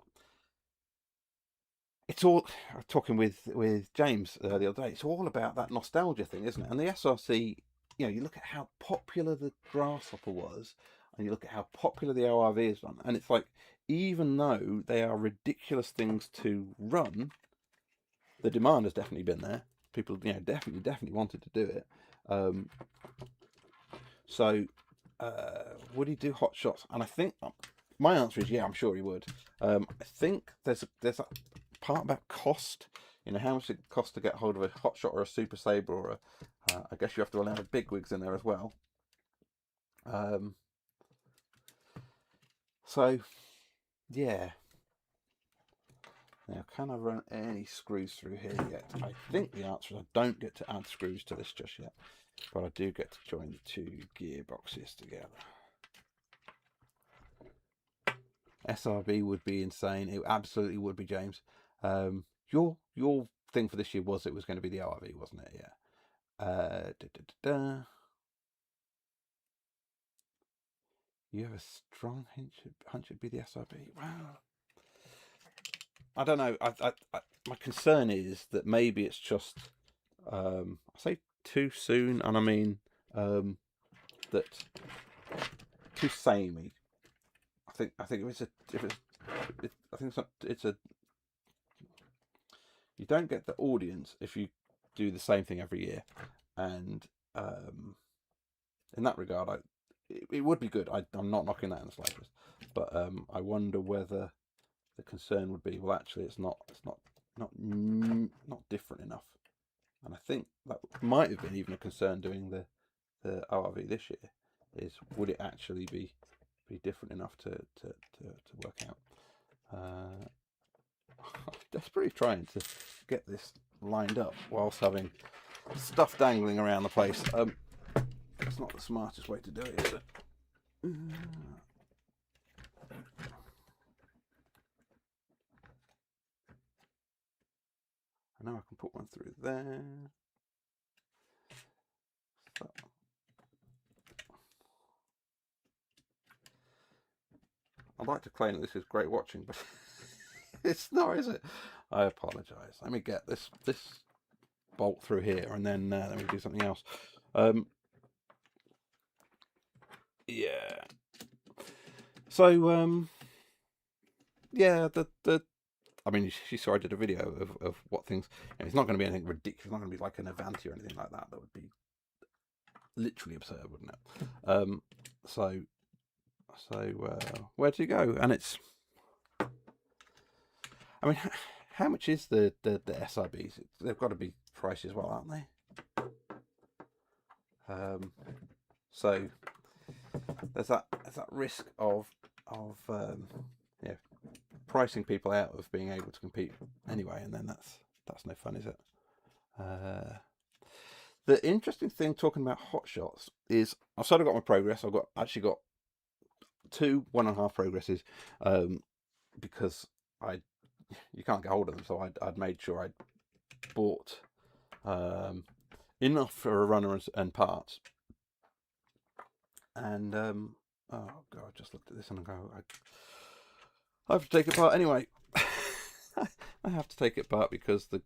it's all talking with James the other day. It's all about that nostalgia thing, isn't it? And the SRC, you know, you look at how popular the Grasshopper was, and you look at how popular the ORV is on, and it's like, even though they are ridiculous things to run, the demand has definitely been there. People, you know, definitely wanted to do it. So, would he do hot shots? And I think my answer is yeah, I'm sure he would. I think there's a part about cost. You know, how much it costs to get hold of a hot shot or a Super Sabre or I guess you have to allow the big wigs in there as well. So yeah. Now, can I run any screws through here yet? I think the answer is I don't get to add screws to this just yet, but I do get to join the two gearboxes together. SRB would be insane. It absolutely would be, James. Your thing for this year was it was going to be the ORV, wasn't it? Yeah. You have a strong hunch it'd be the SRB. Wow. I don't know. My concern is that maybe it's just I say too soon, and I mean that too samey. I think it's a you don't get the audience if you do the same thing every year, and in that regard, it would be good. I'm not knocking that in the slightest, but I wonder whether the concern would be, well, actually, it's not different enough, and I think that might have been even a concern doing the ORV this year. Is would it actually be different enough to work out? I'm desperately trying to get this lined up whilst having stuff dangling around the place. It's not the smartest way to do it, is it? I know I can put one through there. So. I'd like to claim that this is great watching, but it's not, is it? I apologise. Let me get this bolt through here, and then let me do something else. Yeah. So yeah, the I mean, she saw I did a video of what things. It's not going to be anything ridiculous. It's not going to be like an Avanti or anything like that. That would be literally absurd, wouldn't it? So where do you go? And it's, I mean, how much is the SRBs? They've got to be pricey as well, aren't they? So there's that risk of pricing people out of being able to compete anyway, and then that's no fun, is it? The interesting thing talking about hot shots is I've sort of got my progress. I've actually got 2 1.5 progresses, because you can't get hold of them, so I'd made sure I'd bought enough for a runner and parts. And oh god, I just looked at this and I go, I have to take it apart anyway. I have to take it apart because the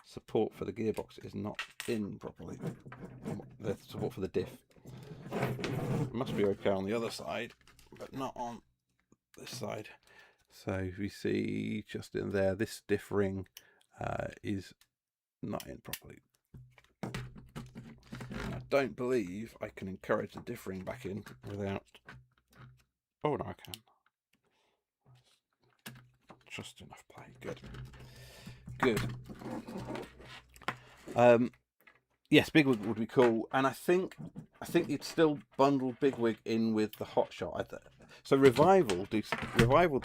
support for the gearbox is not in properly. The support for the diff. It must be okay on the other side, but not on this side. So we see just in there, this diff ring is not in properly. I don't believe I can encourage the diff ring back in without... Oh no, I can. Just enough play. Good. Yes, Bigwig would be cool, and I think you'd still bundle Bigwig in with the hot shot. So Revival do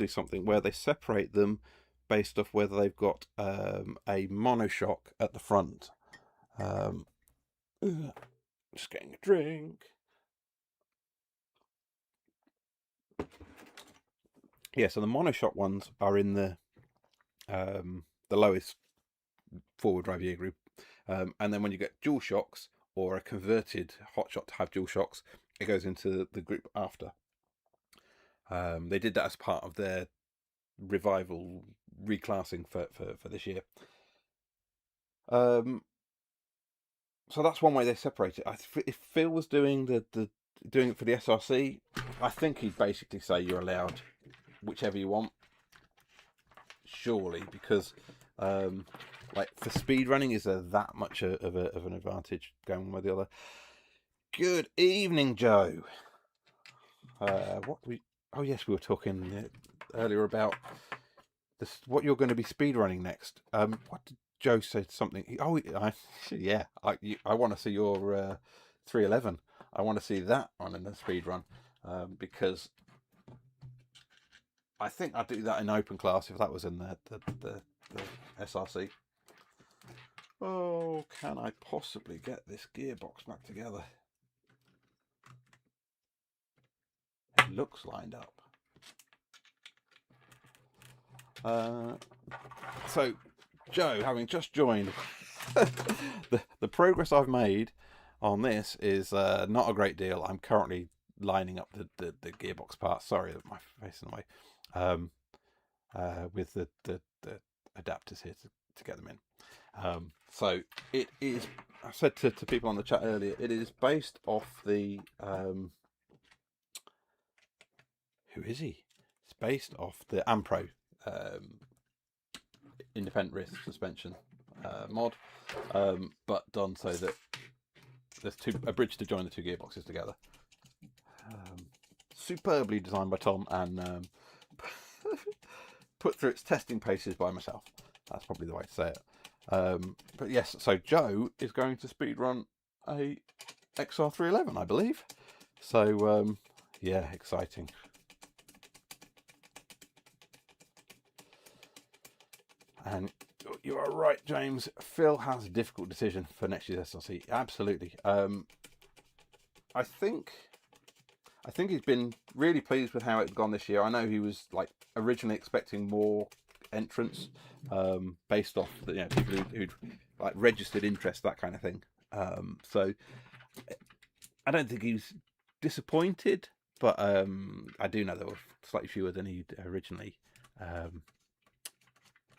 something where they separate them based off whether they've got a monoshock at the front. Just getting a drink. Yeah, so the monoshock ones are in the lowest forward drive gear group, and then when you get dual shocks or a converted hot shot to have dual shocks, it goes into the group after. They did that as part of their Revival reclassing for this year. So that's one way they separate it. If Phil was doing doing it for the SRC, I think he'd basically say you're allowed whichever you want, surely, because like for speed running, is there that much of an advantage going one way or the other? Good evening, Joe. Oh yes, we were talking earlier about this, what you're going to be speed running next. What did Joe say? Something? Yeah, I want to see your 311. I want to see that on in the speed run, because I think I'd do that in open class if that was in the SRC. Oh, can I possibly get this gearbox back together? It looks lined up. So, Joe, having just joined, the progress I've made on this is not a great deal. I'm currently lining up the gearbox parts. Sorry, my face in the way. With the adapters here to get them in. So it is, I said to people on the chat earlier, it is based off the who is he? It's based off the Ampro independent rear suspension mod, but done so that there's a bridge to join the 2 gearboxes together. Superbly designed by Tom and put through its testing paces by myself. That's probably the way to say it. But yes, so Joe is going to speedrun a XR311, I believe. So yeah, exciting. And you are right, James. Phil has a difficult decision for next year's SRC. Absolutely. I think he's been really pleased with how it's gone this year. I know he was like originally expecting more entrants, based off the people who'd like registered interest, that kind of thing. So I don't think he was disappointed, but I do know there were slightly fewer than he'd originally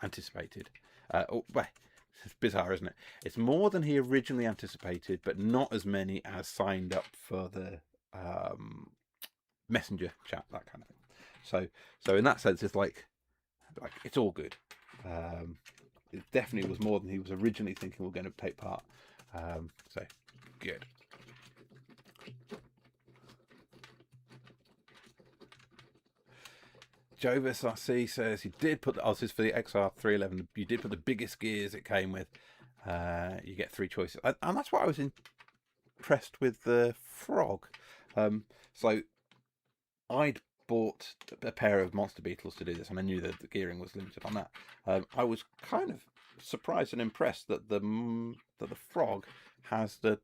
anticipated. Well, it's bizarre, isn't it? It's more than he originally anticipated, but not as many as signed up for the messenger chat, that kind of thing. So in that sense, it's like like it's all good. It definitely was more than he was originally thinking we were going to take part. So good. Jovis RC says he did put. Oh, this is for the XR311. You did put the biggest gears it came with. You get 3 choices, and that's what I was impressed with the Frog. So I'd bought a pair of Monster Beetles to do this, and I knew that the gearing was limited on that. I was kind of surprised and impressed that the Frog has the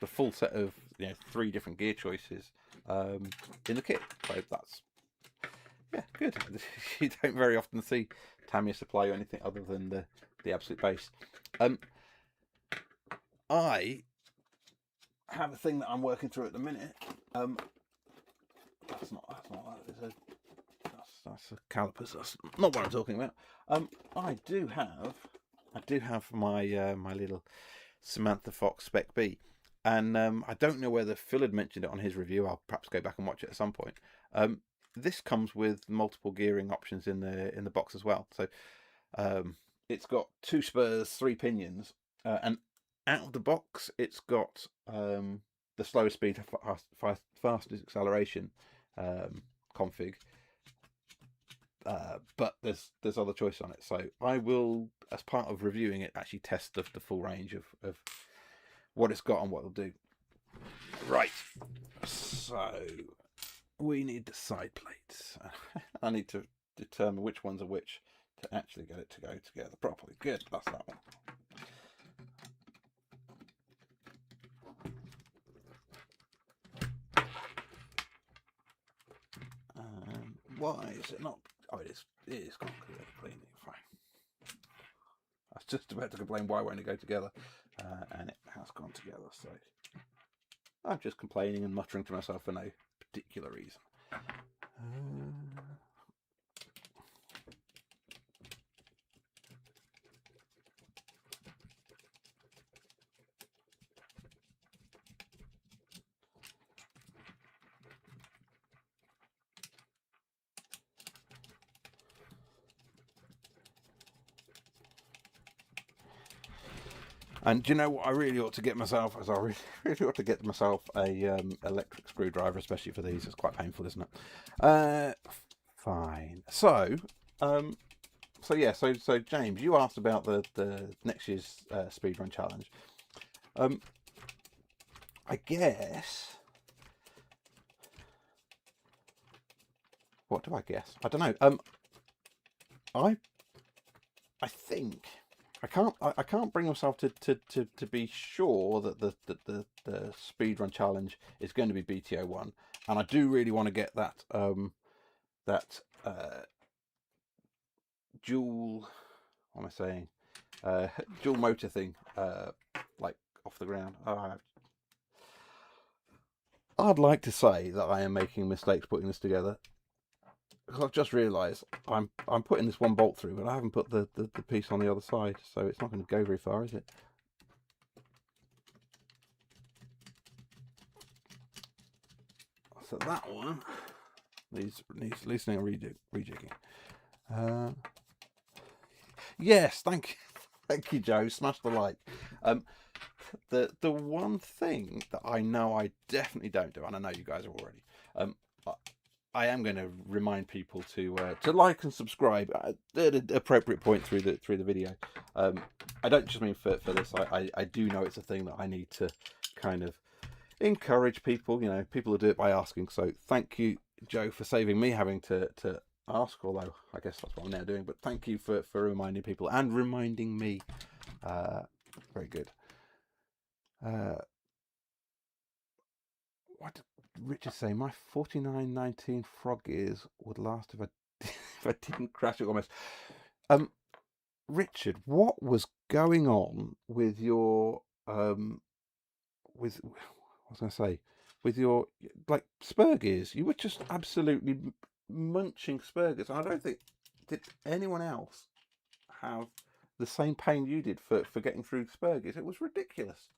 full set of 3 different gear choices in the kit. So that's good. You don't very often see Tamiya supply you anything other than the absolute base. I have a thing that I'm working through at the minute. That's not that. That's a calipers. That's not what I'm talking about. I do have my my little Samantha Fox Spec B, and I don't know whether Phil had mentioned it on his review. I'll perhaps go back and watch it at some point. This comes with multiple gearing options in the box as well. So it's got 2 spurs, 3 pinions, and out of the box it's got the slower speed, fastest acceleration config. But there's other choice on it. So I will, as part of reviewing it, actually test the full range of what it's got and what it'll do. Right. So we need the side plates. I need to determine which ones are which to actually get it to go together properly. Good, that's that one. Why is it not? Oh, it is. It is gone cleanly. Fine. I was just about to complain why won't it go together, and it has gone together. So I'm just complaining and muttering to myself for no particular reason. And do you know what I really ought to get myself? As I really ought to get myself a electric screwdriver, especially for these. It's quite painful, isn't it? Fine. So, so James, you asked about the next year's speedrun challenge. I guess. What do I guess? I don't know. I think. I can't bring myself to be sure that the speedrun challenge is going to be BTO1, and I do really want to get that dual, what am I saying, dual motor thing like off the ground. I'd like to say that I am making mistakes putting this together, because I've just realised I'm putting this one bolt through, but I haven't put the piece on the other side, so it's not going to go very far, is it? So that one needs loosening and rejigging. Yes, thank you, Joe. Smash the like. The one thing that I know I definitely don't do, and I know you guys are already, I am going to remind people to like and subscribe at an appropriate point through the video. I don't just mean for this. I do know it's a thing that I need to kind of encourage people. People will do it by asking. So thank you, Joe, for saving me having to ask. Although I guess that's what I'm now doing. But thank you for reminding people and reminding me. Very good. What did Richard say? My 4919 Frog gears would last if I didn't crash it almost. Richard, what was going on with your with what was I going to say, with your like spur gears? You were just absolutely munching spur gears. I don't think did anyone else have the same pain you did for getting through spur gears. It was ridiculous.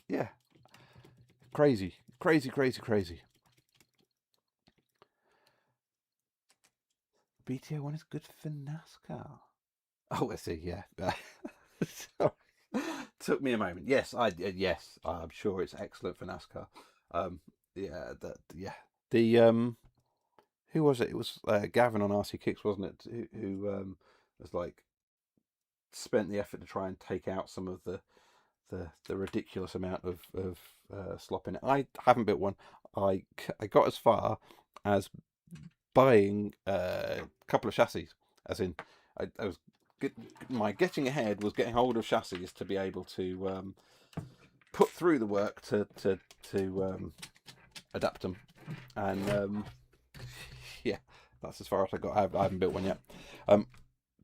Yeah, crazy. BTO one is good for NASCAR. Oh, I see. Yeah. Sorry. Took me a moment. Yes, yes, I'm sure it's excellent for NASCAR. Um, yeah, yeah. The who was it? It was Gavin on RC Kicks, wasn't it? Who was like spent the effort to try and take out some of the ridiculous amount of slop in it. I haven't built one. I got as far as buying a couple of chassis, as in I was my getting ahead was getting hold of chassis to be able to put through the work to adapt them, and yeah, that's as far as I got. I haven't built one yet.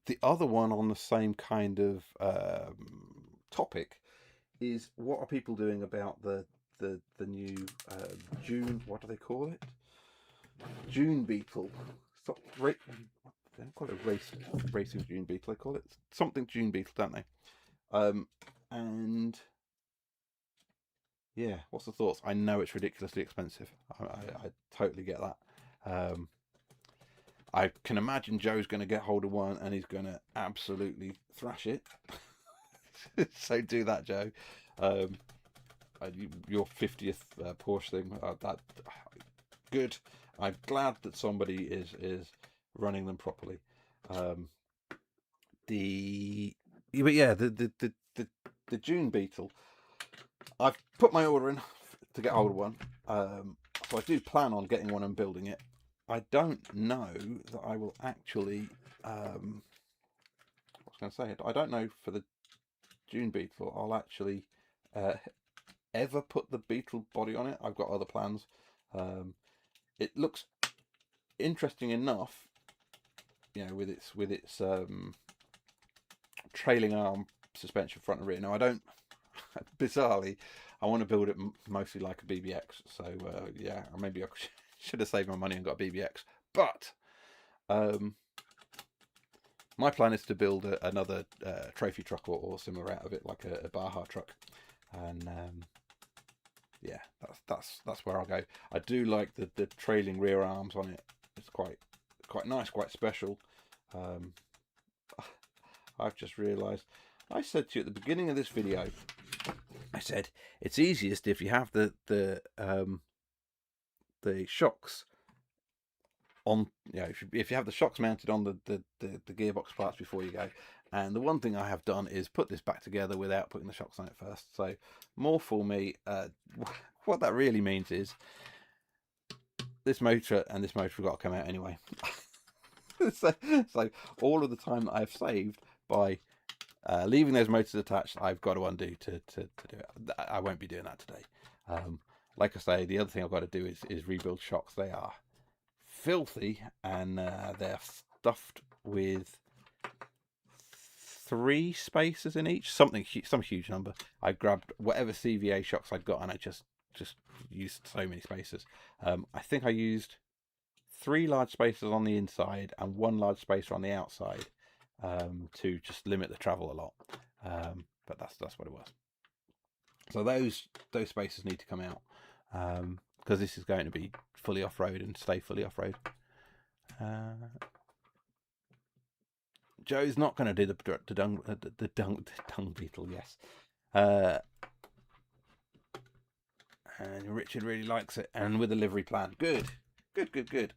The other one on the same kind of topic is, what are people doing about the new June? What do they call it? June beetle. Stop, they don't call it racing June beetle. They call it something June beetle, don't they? And yeah, what's the thoughts? I know it's ridiculously expensive. I totally get that. I can imagine Joe's going to get hold of one and he's going to absolutely thrash it. So do that, Joe. Your 50th Porsche thing, that good. I'm glad that somebody is running them properly. But yeah, the June Beetle. I've put my order in to get hold of one. So I do plan on getting one and building it. I don't know that I will actually. What was I going to say? I don't know for the June Beetle I'll actually ever put the Beetle body on it. I've got other plans. It looks interesting enough, you know, with its trailing arm suspension front and rear. Now I don't. Bizarrely, I want to build it mostly like a BBX. So yeah, maybe I should have saved my money and got a BBX. But my plan is to build another trophy truck or similar out of it, like a Baja truck, and yeah, that's where I'll go. I do like the trailing rear arms on it. It's quite nice, quite special. I've just realised I said to you at the beginning of this video, I said it's easiest if you have the shocks on, you know, if you have the shocks mounted on the gearbox parts before you go. And the one thing I have done is put this back together without putting the shocks on it first. So more for me. What that really means is this motor and this motor have got to come out anyway. so all of the time that I've saved by leaving those motors attached, I've got to undo to do it. I won't be doing that today. Like I say, the other thing I've got to do is rebuild shocks. They are filthy, and they're stuffed with 3 spacers in each, some huge number. I grabbed whatever CVA shocks I'd got, and I just used so many spacers. I think I used 3 large spacers on the inside and 1 large spacer on the outside, to just limit the travel a lot. But that's what it was. So those spacers need to come out, because this is going to be fully off-road and stay fully off-road. Joe's not going to do the dung beetle, yes. And Richard really likes it, and with a livery plan. Good.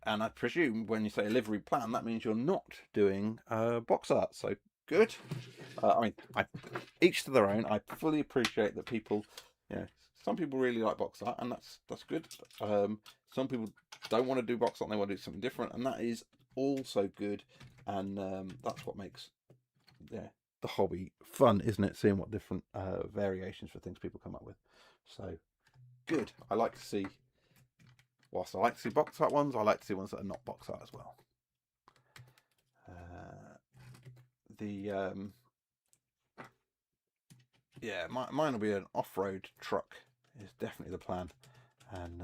And I presume when you say a livery plan, that means you're not doing box art. So good. I mean, each to their own. I fully appreciate that people, you know, some people really like box art, and that's good. Some people don't want to do box art; and they want to do something different, and that is also good. And that's what makes the hobby fun, isn't it? Seeing what different variations for things people come up with. So good. I like to see. Whilst I like to see box art ones, I like to see ones that are not box art as well. Yeah, mine will be an off-road truck. Is definitely the plan, and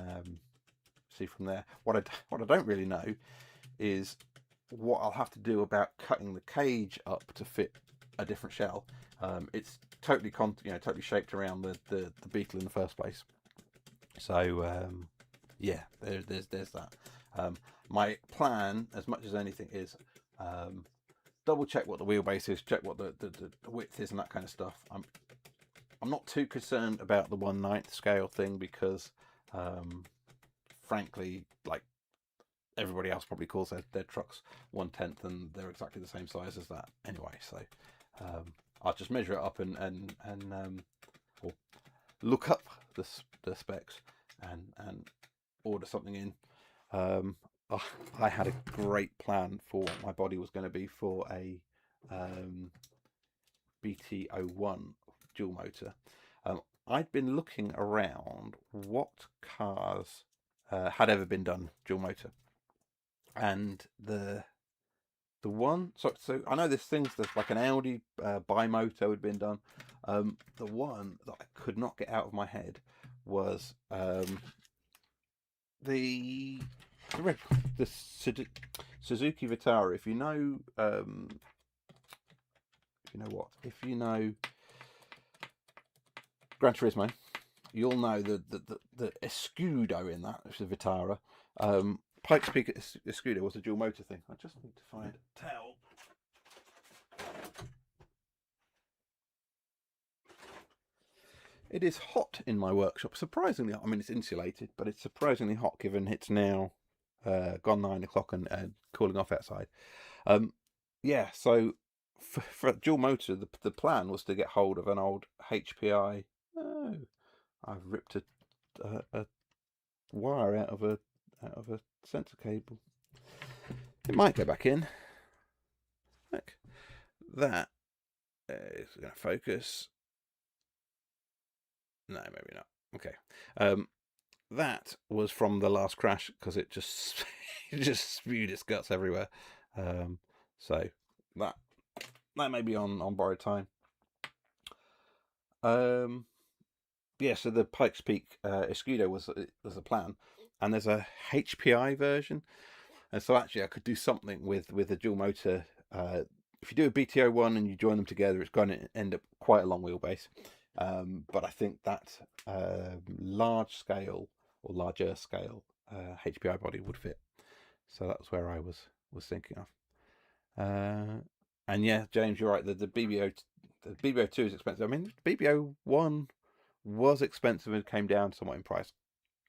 see from there. What I don't really know is what I'll have to do about cutting the cage up to fit a different shell. It's totally totally shaped around the Beetle in the first place. So yeah, there's that. My plan, as much as anything, is double check what the wheelbase is, check what the width is and that kind of stuff. I'm not too concerned about the 1/9 scale thing because frankly, like, everybody else probably calls their trucks 1/10 and they're exactly the same size as that anyway. So I'll just measure it up and or look up the specs and order something in. I had a great plan for what my body was going to be for a BT01 dual motor. I'd been looking around what cars had ever been done dual motor, and the one, so I know there's like an Audi bimotor had been done. The one that I could not get out of my head was the Suzuki Vitara. If you know Gran Turismo, you'll know the Escudo in that, which is a Vitara. Pikes Peak Escudo was a dual motor thing. I just need to find a towel. It is hot in my workshop, surprisingly. I mean, it's insulated, but it's surprisingly hot given it's now gone 9 o'clock and cooling off outside. Yeah, so for dual motor, the plan was to get hold of an old HPI. Oh, I've ripped a wire out of a sensor cable. It might go back in. Look, that is going to focus. No, maybe not. Okay. That was from the last crash because it just it just spewed its guts everywhere. So that may be on borrowed time. Yeah, so the Pikes Peak Escudo was a plan, and there's a HPI version, and so actually I could do something with a dual motor. If you do a BT01 and you join them together, it's going to end up quite a long wheelbase. But I think that large scale or larger scale HPI body would fit. So that's where I was thinking of. And yeah, James, you're right. The BB02 is expensive. I mean, the BB01 was expensive and came down somewhat in price.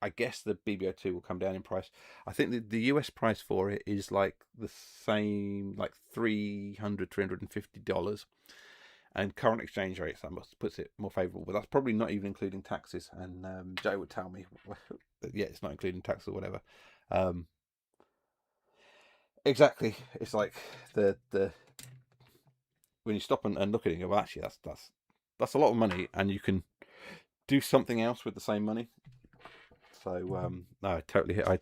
I guess the BB02 will come down in price. I think the US price for it is like the same, like $350. And current exchange rates, that puts it more favourable. But that's probably not even including taxes. And Joe would tell me, yeah, it's not including tax or whatever. Exactly. It's like the when you stop and look at it and go, well, actually, that's a lot of money, and you can do something else with the same money. So no, I totally hear that.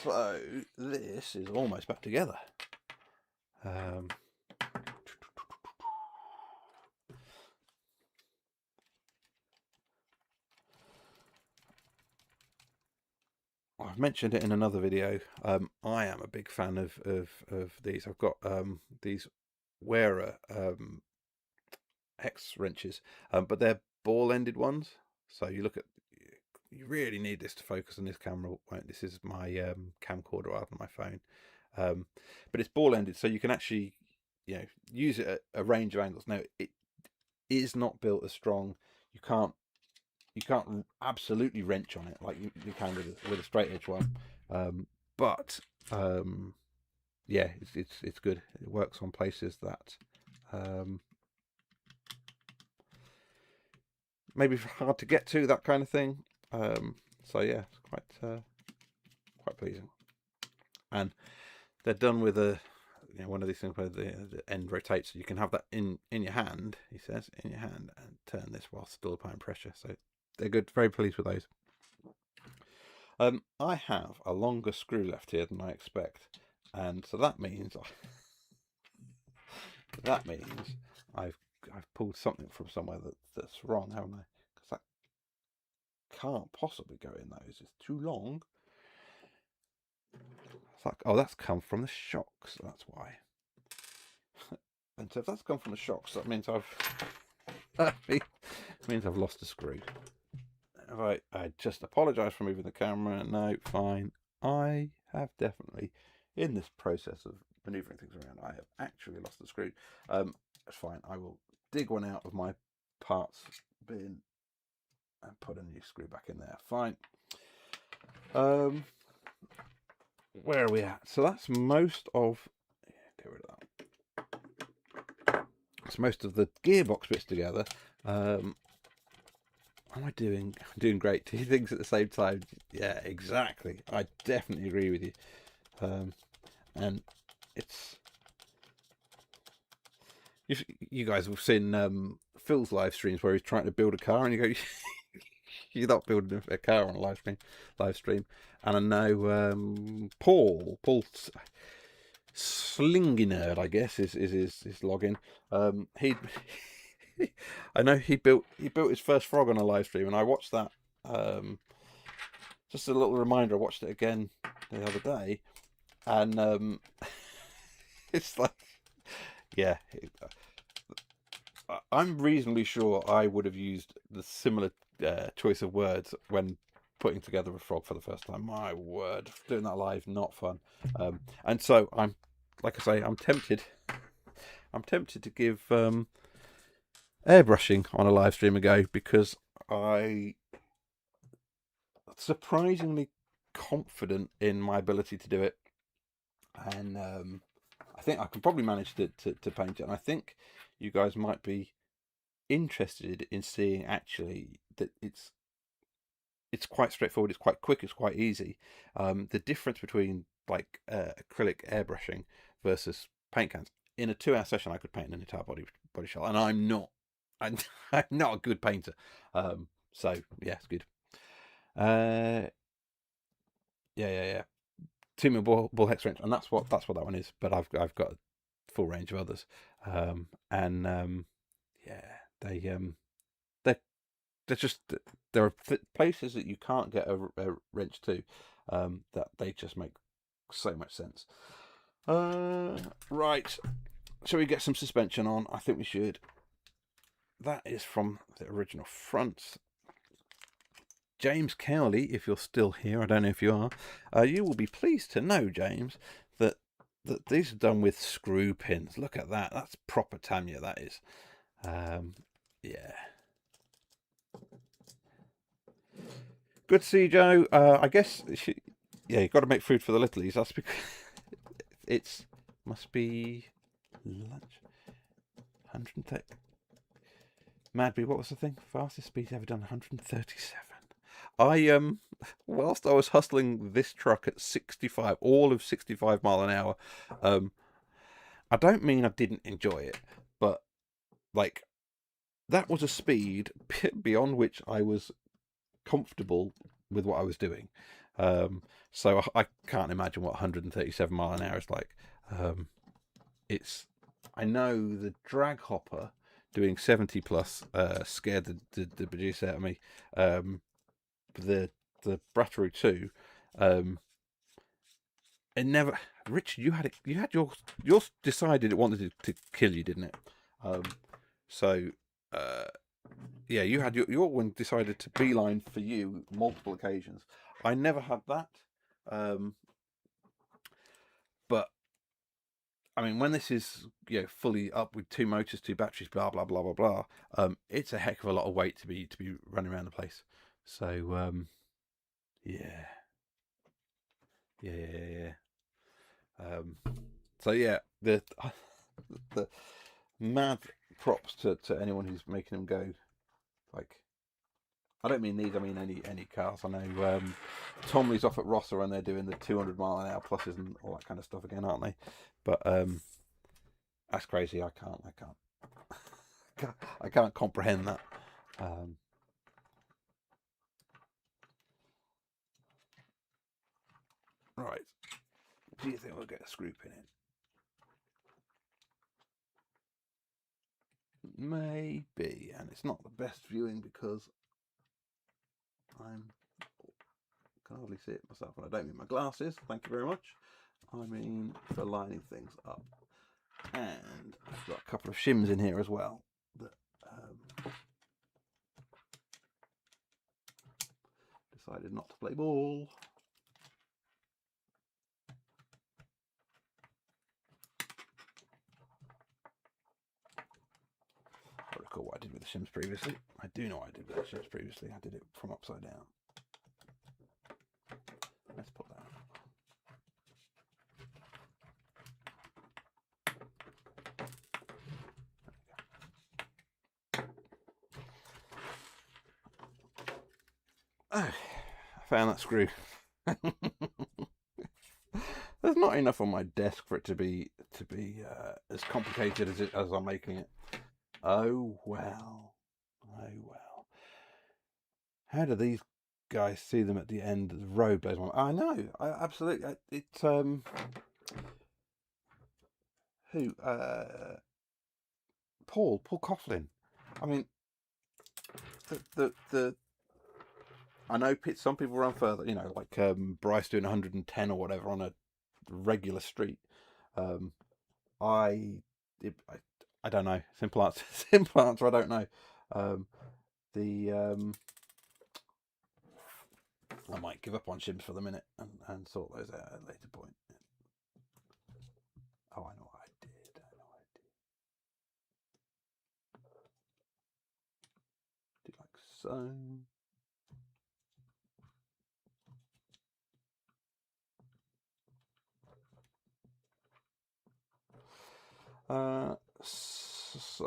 So this is almost back together. I've mentioned it in another video. I am a big fan of these. I've got these Wearer hex wrenches, but they're ball-ended ones. So you you really need this to focus on this camera. This is my camcorder rather than my phone. But it's ball-ended, so you can actually, use it at a range of angles. Now, it is not built as strong. You can't absolutely wrench on it like you can with a straight edge one. But yeah, it's good. It works on places that maybe hard to get to, that kind of thing. So yeah, it's quite pleasing. And they're done with one of these things where the end rotates, so you can have that in your hand. He says in your hand and turn this while still applying pressure. So they're good. Very pleased with those. I have a longer screw left here than I expect, and so that means I've pulled something from somewhere that's wrong, haven't I? Because that can't possibly go in those. It's too long. It's like, oh, that's come from the shocks. That's why. And so if that's come from the shocks, that means I've lost a screw. I just apologise for moving the camera. No, fine. I have definitely, in this process of manoeuvring things around, I have actually lost the screw. It's fine. I will dig one out of my parts bin and put a new screw back in there. Fine. Where are we at? So that's most of. Yeah, get rid of that. That's most of the gearbox bits together. What am I doing? I'm doing great. Two things at the same time. Yeah, exactly. I definitely agree with you. And it's you guys have seen Phil's live streams where he's trying to build a car, and you go, "You're not building a car on a live stream." And I know Paul Slingy Nerd, I guess, is his login. He I know he built his first frog on a live stream, and I watched that. Just a little reminder, I watched it again the other day, and it's like, yeah, I'm reasonably sure I would have used the similar choice of words when putting together a frog for the first time. My word, doing that live, not fun. And so I'm, like I say, I'm tempted to give airbrushing on a live stream a go, because I surprisingly confident in my ability to do it, and I think I can probably manage to paint it. And I think you guys might be interested in seeing actually that it's quite straightforward, it's quite quick, it's quite easy. The difference between like acrylic airbrushing versus paint cans. In a 2-hour session I could paint an entire body shell, and I'm not I'm not a good painter. So yeah, it's good. Yeah. 2mm ball hex wrench, and that's what that one is. But I've got a full range of others, and yeah, they're just, there are places that you can't get a wrench to, that they just make so much sense. Right, shall we get some suspension on? I think we should. That is from the original front. James Cowley, if you're still here, I don't know if you are, you will be pleased to know, James, that these are done with screw pins. Look at that. That's proper Tamiya, that is. Yeah. Good to see you, Joe. I guess, yeah, you've got to make food for the littlies. That's because it's, must be lunch. 130. Madby, what was the thing? Fastest speed ever done, 137. Whilst I was hustling this truck at 65, all of 65 mile an hour, I don't mean I didn't enjoy it, but like, that was a speed beyond which I was comfortable with what I was doing. So I can't imagine what 137 mile an hour is like. I know the drag hopper doing 70 plus scared the producer out of me. The Bratarootwo, it never. Richard, you had yours decided it wanted to kill you, didn't it? So yeah, you had your one decided to beeline for you multiple occasions. I never had that, but I mean, when this is, you know, fully up with 2 motors, 2 batteries, blah blah blah blah blah, it's a heck of a lot of weight to be running around the place. So yeah. So yeah, the mad props to anyone who's making them go. Like, I don't mean these, I mean any cars. I know Tomley's off at Rosser and they're doing the 200 mile an hour pluses and all that kind of stuff again, aren't they? But that's crazy. I can't comprehend that. Right. Do you think we'll get a screw pin in? Maybe, and it's not the best viewing because I can hardly see it myself, and I don't mean my glasses. Thank you very much. I mean for lining things up. And I've got a couple of shims in here as well. That, decided not to play ball. I recall what I did with the shims previously. I do know what I did with the shims previously. I did it from upside down. Let's put that. Oh, I found that screw. There's not enough on my desk for it to be as complicated as I'm making it. Oh well. Oh well. How do these guys see them at the end? The road blows my mind. I know. I absolutely. It's who Paul Coughlin. I mean, the I know some people run further. You know, like Bryce doing 110 or whatever on a regular street. I don't know. Simple answer. Simple answer. I don't know. I might give up on shims for the minute and sort those out at a later point. Oh, I know what I did. Do like so. So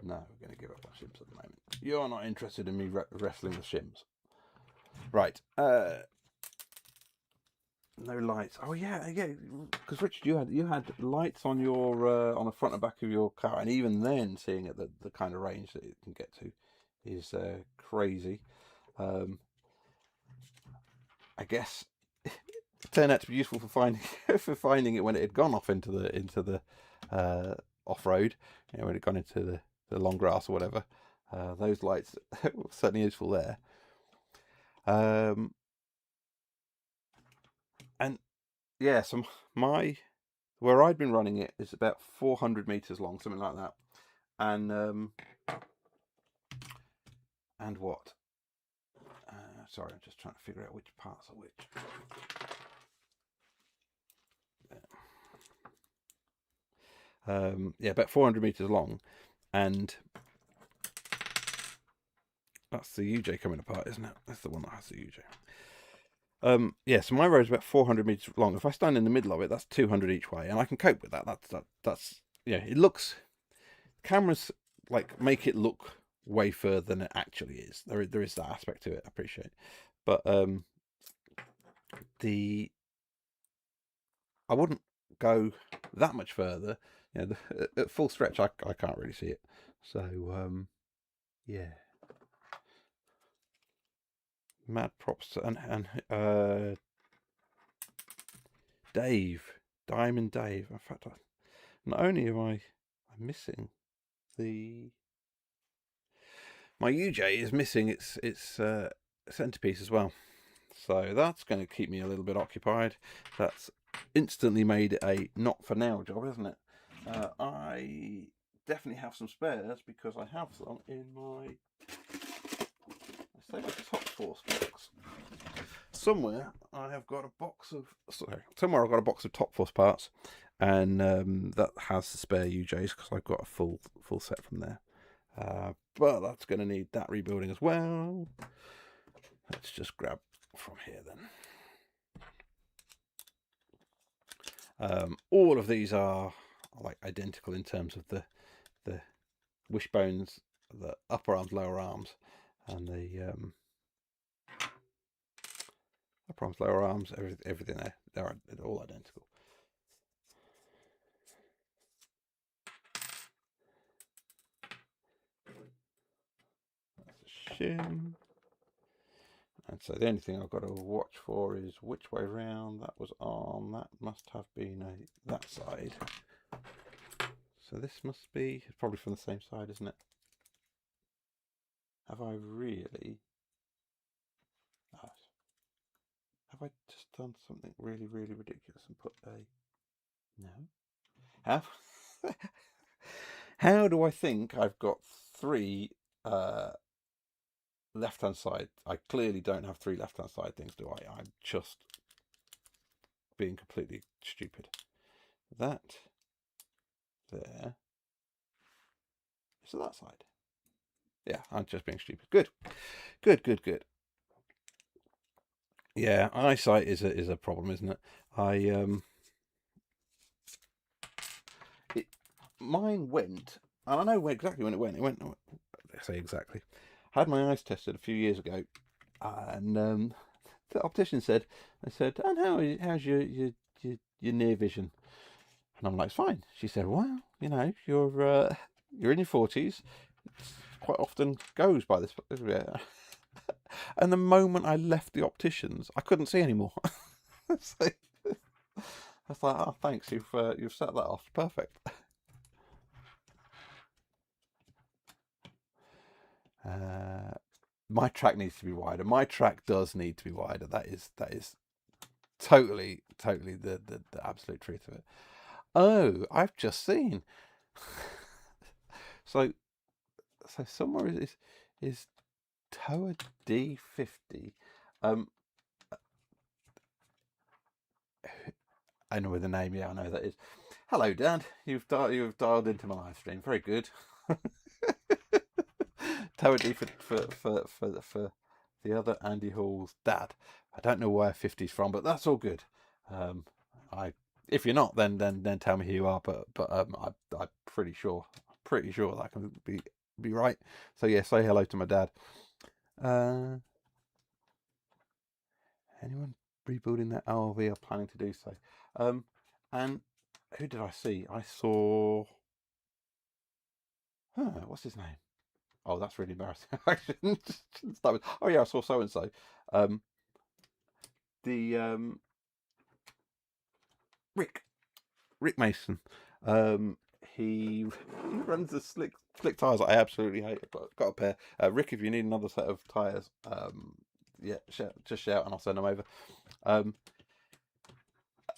no, we're going to give up on shims at the moment. You're not interested in me wrestling with shims, right? No lights. Oh yeah. Because Richard, you had lights on your on the front and back of your car, and even then, seeing at the kind of range that it can get to is crazy. I guess it turned out to be useful for finding finding it when it had gone off into the off road. You know, when it had gone into the long grass or whatever. Those lights were certainly useful there. And yeah, so where I'd been running it is about 400 meters long, something like that. And what? Sorry, I'm just trying to figure out which parts are which. Yeah, about 400 meters long, and that's the UJ coming apart, isn't it? That's the one that has the UJ. Yeah, so my road's about 400 meters long. If I stand in the middle of it, that's 200 each way, and I can cope with that. That's yeah. It looks, cameras like make it look way further than it actually is. There is that aspect to it. I appreciate, but I wouldn't go that much further. You know, at full stretch, I can't really see it. So yeah. Mad props and Diamond Dave. In fact, not only am I missing my UJ is missing its centerpiece as well. So that's going to keep me a little bit occupied. That's instantly made it a not for now job, isn't it? I definitely have some spares because I have some in my top force box. Somewhere I have got a box of top force parts, and that has the spare UJs because I've got a full set from there. But that's going to need that rebuilding as well. Let's just grab from here then. All of these are like identical in terms of the wishbones, the upper arms, lower arms, and the upper arms, lower arms, everything there. They're all identical. That's a shim. And so the only thing I've got to watch for is which way round that was on. That must have been that side. So this must be probably from the same side, isn't it? Have I really? Have I just done something really, really ridiculous and put a... No. How do I think I've got three left-hand side. I clearly don't have 3 left-hand side things, do I? I'm just being completely stupid. That there is that side. Yeah, I'm just being stupid. Good, good, good, good. Yeah, eyesight is a problem, isn't it? Mine went, and I know exactly when it went. It went. I say exactly. I had my eyes tested a few years ago, and the optician said, "And how's your near vision?" And I'm like, "It's fine." She said, "Well, you're in your 40s. Quite often goes by this." And the moment I left the opticians, I couldn't see anymore. So, I was like, "Oh, thanks, you've set that off. Perfect." My track needs to be wider. My track does need to be wider. That is totally the absolute truth of it. Oh, I've just seen. so somewhere is Toa D50. I know the name. Yeah, I know that is. Hello, Dad. You've dialed into my live stream. Very good. Toa D for the other Andy Hall's dad. I don't know where 50's from, but that's all good. I if you're not, then tell me who you are. But I'm pretty sure that can be right. So yeah, say hello to my dad. Anyone rebuilding their RV are planning to do so. And who did I see? I saw. What's his name? Oh, that's really embarrassing. I shouldn't start with. Oh yeah, I saw so and so. The Rick Mason. He runs the slick tires. I absolutely hate it, but got a pair. Rick, if you need another set of tires, yeah, just shout and I'll send them over.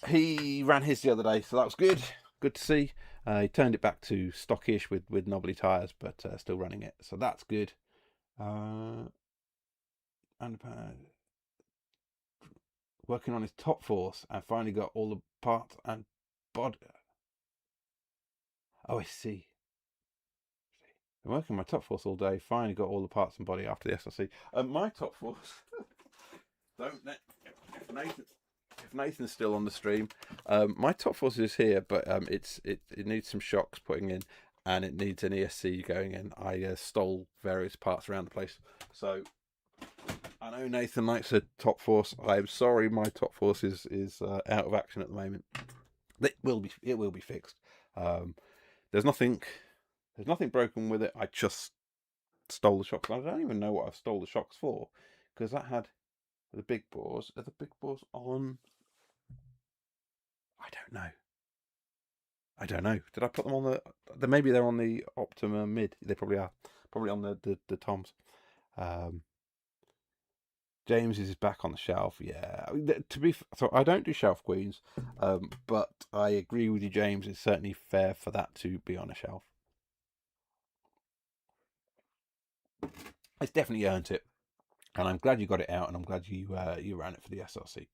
He ran his the other day, so that was good. Good to see. He turned it back to stockish with knobbly tires, but still running it, so that's good. And working on his top force and finally got all the parts and body. Oh, I see. Been working on my top force all day. Finally got all the parts and body after the SRC. My top force. Don't let if Nathan's still on the stream. My top force is here, but it needs some shocks putting in, and it needs an ESC going in. I stole various parts around the place, so I know Nathan likes a top force. I'm sorry, my top force is out of action at the moment. It will be fixed. There's nothing broken with it. I just stole the shocks. I don't even know what I stole the shocks for, because that had the big bores. Are the big bores on? I don't know. Did I put them on the? Maybe they're on the Optima Mid. They probably are. Probably on the Toms. James is back on the shelf. Yeah. So I don't do shelf queens, but I agree with you, James. It's certainly fair for that to be on a shelf. It's definitely earned it, and I'm glad you got it out, and I'm glad you ran it for the SRC.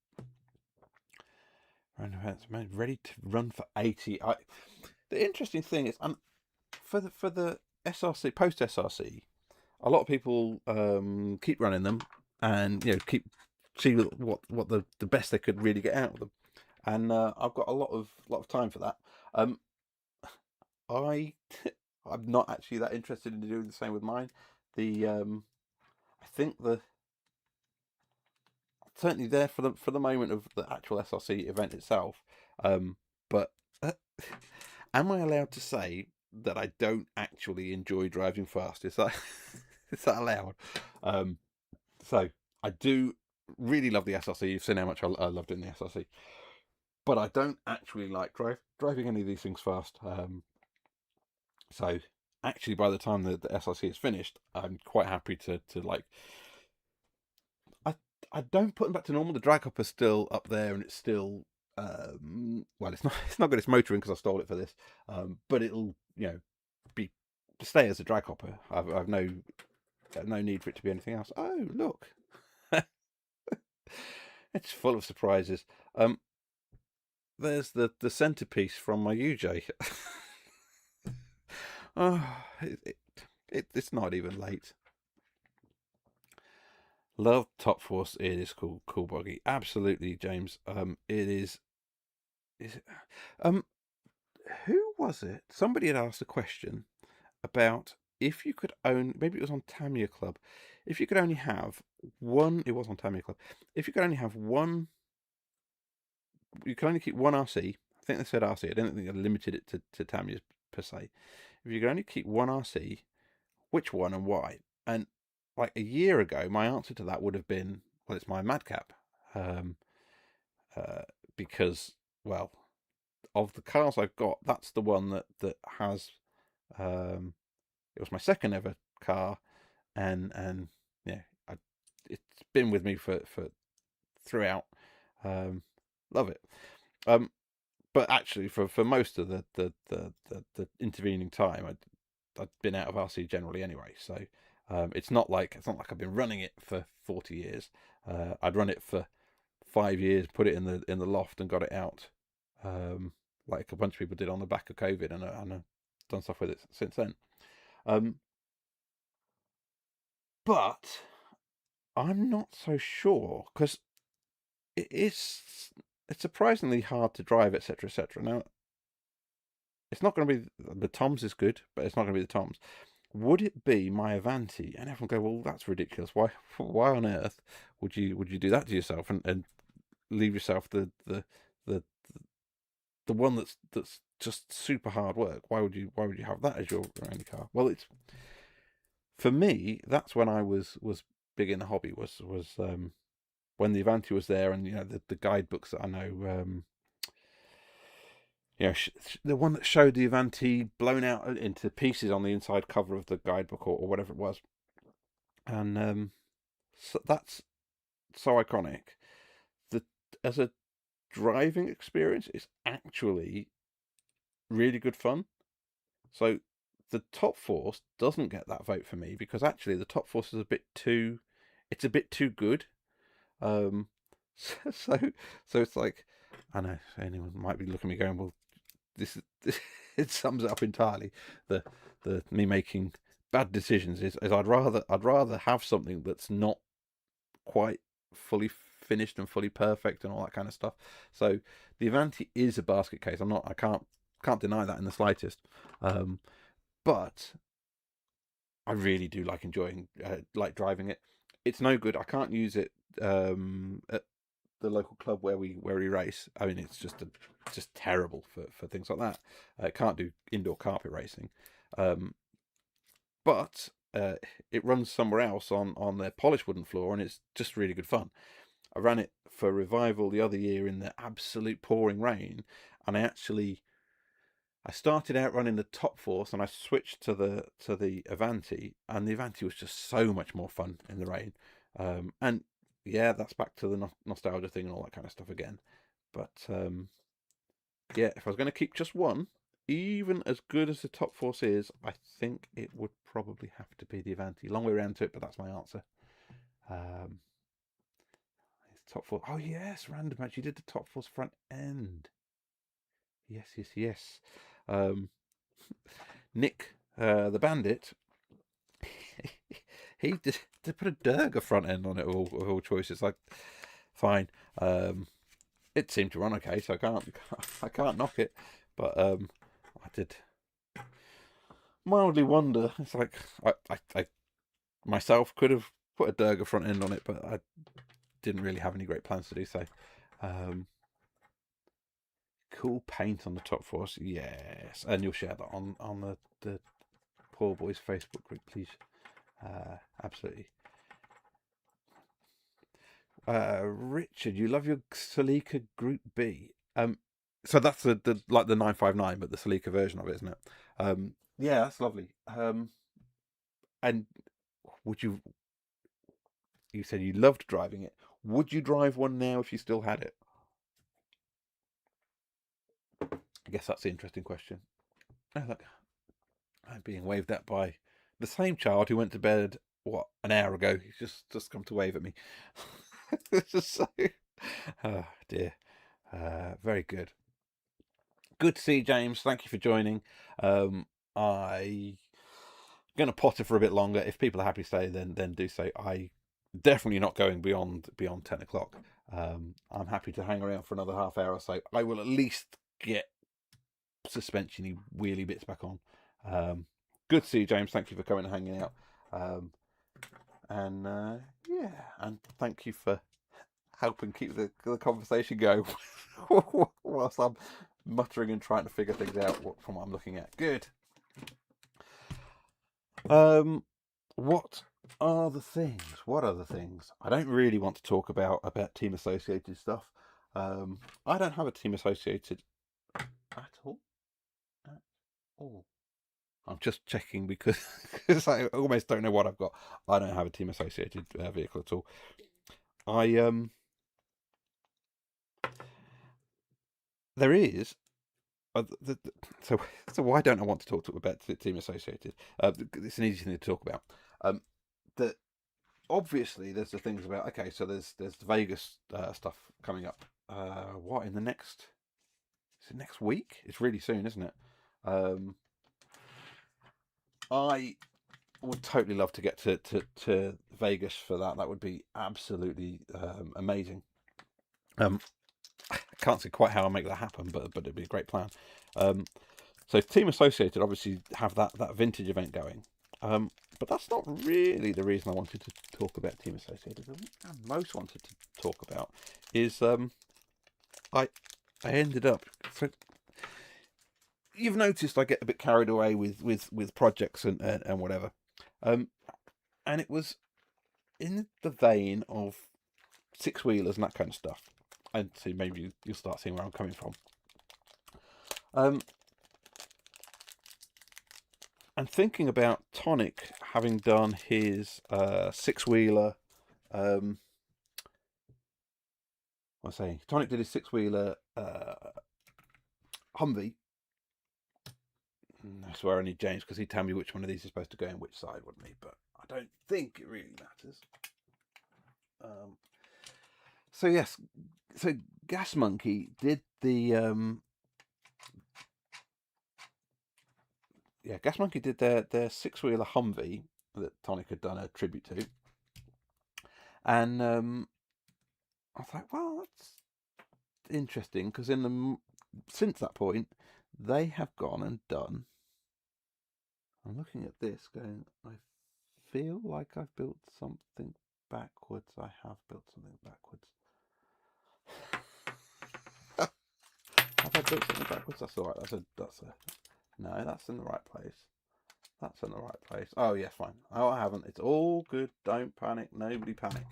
Ready to run for 80. The interesting thing is, for the SRC post SRC, a lot of people keep running them, and keep see what the best they could really get out of them. And I've got a lot of time for that. I'm not actually that interested in doing the same with mine. I think certainly there for the moment of the actual SRC event itself. But am I allowed to say that I don't actually enjoy driving fast? Is that is that allowed? So I do really love the SRC. You've seen how much I love doing the SRC, but I don't actually like driving any of these things fast. So actually, by the time the SRC is finished, I'm quite happy to like. I don't put them back to normal. The drag hopper's still up there, and it's still well, it's not got its motoring because I stole it for this. But it'll be stay as a drag hopper. I've no no need for it to be anything else. Oh, look. It's full of surprises. There's the centerpiece from my UJ. Oh, it's not even late. Love Top Force. It is cool buggy. Absolutely, James. It is. Is it, who was it? Somebody had asked a question about if you could own. Maybe it was on Tamiya Club. If you could only have one. It was on Tamiya Club. If you could only have one. You can only keep one RC. I think they said RC. I don't think they limited it to Tamiya's per se. If you could only keep one RC, which one and why? And like a year ago, my answer to that would have been, well, it's my Madcap. Um, because, well, of the cars I've got, that's the one that has. It was my second ever car, and yeah, it's been with me for throughout. Love it. But actually, for most of the intervening time, I'd been out of RC generally anyway. So it's not like I've been running it for 40 years. I'd run it for 5 years, put it in the loft, and got it out, like a bunch of people did on the back of COVID, and I've done stuff with it since then. But I'm not so sure because it's surprisingly hard to drive, etc., etc. Now, it's not going to be the Toms is good, but it's not going to be the Toms. Would it be my Avanti? And everyone go, well, that's ridiculous. Why on earth would you do that to yourself and leave yourself the one that's just super hard work? Why would you have that as your only car? Well, it's for me. That's when I was big in the hobby. Was when the Avanti was there, and the guidebooks that I know. The one that showed the Avanti blown out into pieces on the inside cover of the guidebook or whatever it was, and so that's so iconic. That as a driving experience, it's actually really good fun. So the Top Force doesn't get that vote for me because actually the Top Force is it's a bit too good. Um, so it's like, I know anyone might be looking at me going, well, this it sums it up entirely. The me making bad decisions is I'd rather have something that's not quite fully finished and fully perfect and all that kind of stuff. So the Avanti is a basket case. I can't deny that in the slightest. But I really do like like driving it. It's no good. I can't use it at the local club where we race. I mean, it's just terrible for things like that. I can't do indoor carpet racing, but it runs somewhere else on their polished wooden floor, and it's just really good fun. I ran it for revival the other year in the absolute pouring rain, and I started out running the Top Force, and I switched to the Avanti, and the Avanti was just so much more fun in the rain. And yeah, that's back to the nostalgia thing and all that kind of stuff again. But yeah, if I was going to keep just one, even as good as the Top Force is, I think it would probably have to be the Avanti. Long way around to it, but that's my answer. Top Force. Oh yes, random match. You did the Top Force front end. Yes. Nick, the Bandit, he did to put a Durga front end on it of all choices. Like, fine. It seemed to run okay, so I can't knock it. But I did mildly wonder. It's like I myself could have put a Durga front end on it, but I didn't really have any great plans to do so. Cool paint on the Top Force, yes, and you'll share that on the Poor Boys Facebook group, please. Absolutely. Richard, you love your Celica Group B. So that's the 959, but the Celica version of it, isn't it? Yeah, that's lovely. And would you? You said you loved driving it. Would you drive one now if you still had it? I guess that's the interesting question. Oh, look, I'm being waved at by the same child who went to bed what, an hour ago. He's just come to wave at me. So, oh dear. Very good. Good to see you, James. Thank you for joining. I going to potter for a bit longer. If people are happy to stay, then do so. I definitely not going beyond 10 o'clock. I'm happy to hang around for another half hour or so. I will at least get suspensiony wheelie bits back on. Good to see you, James. Thank you for coming and hanging out. And yeah, and thank you for helping keep the conversation going whilst I'm muttering and trying to figure things out from what I'm looking at. Good. What are the things? What are the things? I don't really want to talk about team associated stuff. I don't have a team associated at all. At all. I'm just checking because I almost don't know what I've got. I don't have a team associated vehicle at all. There is. So why don't I want to talk about team associated? It's an easy thing to talk about. That obviously there's the things about. Okay, so there's the Vegas stuff coming up. What in the next? Is it next week? It's really soon, isn't it? I would totally love to get to Vegas for that. That would be absolutely amazing. I can't see quite how I'll make that happen, but it'd be a great plan. So Team Associated obviously have that vintage event going. But that's not really the reason I wanted to talk about Team Associated. The thing I most wanted to talk about is I ended up. So you've noticed I get a bit carried away with projects and whatever, and it was in the vein of six wheelers and that kind of stuff. And so maybe you'll start seeing where I'm coming from. And thinking about Tonic having done his six-wheeler. Tonic did his six-wheeler Humvee. I swear I need James because he'd tell me which one of these is supposed to go in which side, wouldn't he? But I don't think it really matters. So yes, so Gas Monkey did the Gas Monkey did their six-wheeler Humvee that Tonic had done a tribute to, and I was like, well, that's interesting because since that point they have gone and done. I'm looking at this, going, I feel like I've built something backwards. I have built something backwards. Have I built something backwards? That's all right. That's a. No, that's in the right place. That's in the right place. Oh, yes, fine. Oh, I haven't. It's all good. Don't panic. Nobody panic.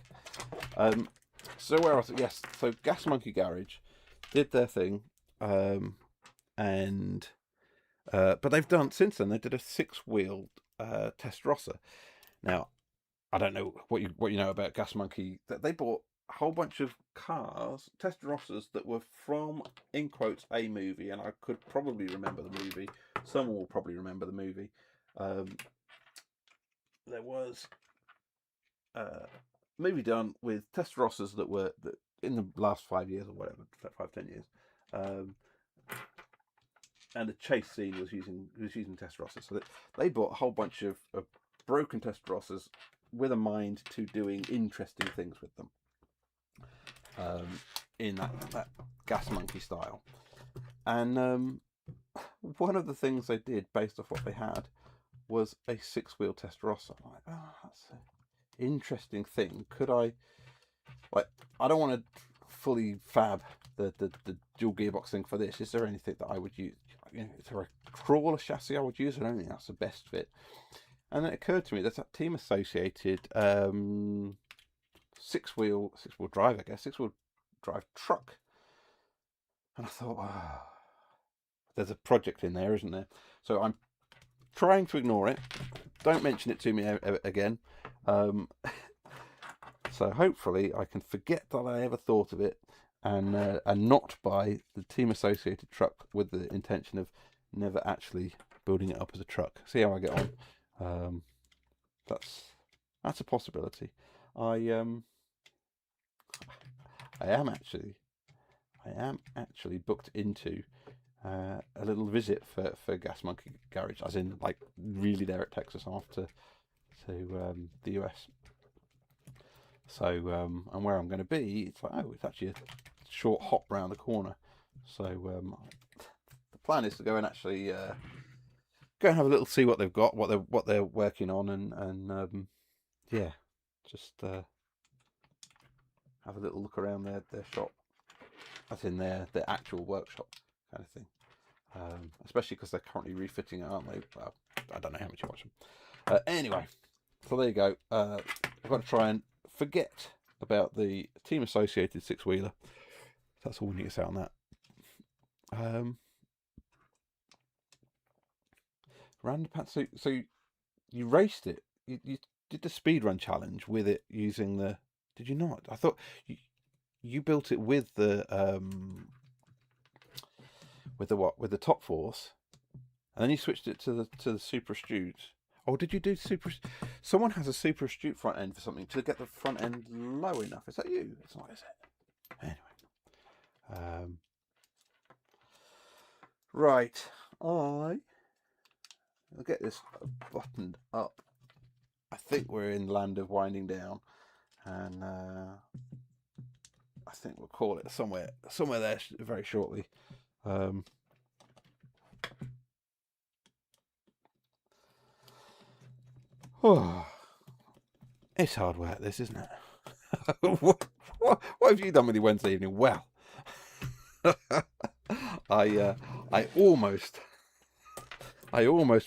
So where else? Yes. So Gas Monkey Garage did their thing, and but they've done since then. They did a six-wheeled Testarossa. Now, I don't know what you know about Gas Monkey. That they bought a whole bunch of cars, Testarossas that were from, in quotes, a movie, and I could probably remember the movie. Someone will probably remember the movie. There was a movie done with Testarossas that were in the last 5 years or whatever, 5-10 years, and the chase scene was using Testarossas. So they bought a whole bunch of broken Testarossas with a mind to doing interesting things with them. In that Gas Monkey style. And one of the things they did based off what they had was a six-wheel Testarossa. I'm like, oh, that's an interesting thing. Could I don't want to fully fab the dual gearbox thing for this. Is there anything that I would use? Is there a crawler chassis I would use? I don't think that's the best fit. And it occurred to me there's that Team Associated six-wheel drive, I guess, six-wheel drive truck. And I thought, oh, there's a project in there, isn't there? So I'm trying to ignore it. Don't mention it to me again. So hopefully I can forget that I ever thought of it and not buy the Team Associated truck with the intention of never actually building it up as a truck. See how I get on. That's That's a possibility. I am actually booked into a little visit for Gas Monkey Garage, as in like really there at Texas after to the US. So and where I'm going to be, it's like, oh, it's actually a short hop round the corner. So the plan is to go and actually go and have a little see what they've got, what they're working on, and yeah, just have a little look around their shop, as in their actual workshop kind of thing. Especially because they're currently refitting it, aren't they? Well, I don't know how much you watch them. Anyway, so there you go. I've got to try and forget about the team associated six-wheeler. That's all we need to say on that. Random Pat, so you raced it. You did the speed run challenge with it using the. Did you not? I thought you built it with the what? With the Top Force, and then you switched it to the Super Astute. Oh, did you do Super? Someone has a Super Astute front end for something to get the front end low enough. Is that you? It's not, is it? Anyway, right. I'll get this buttoned up. I think we're in the land of winding down, and I think we'll call it somewhere there very shortly. Oh, it's hard work, this, isn't it? what have you done with your Wednesday evening? Well, I almost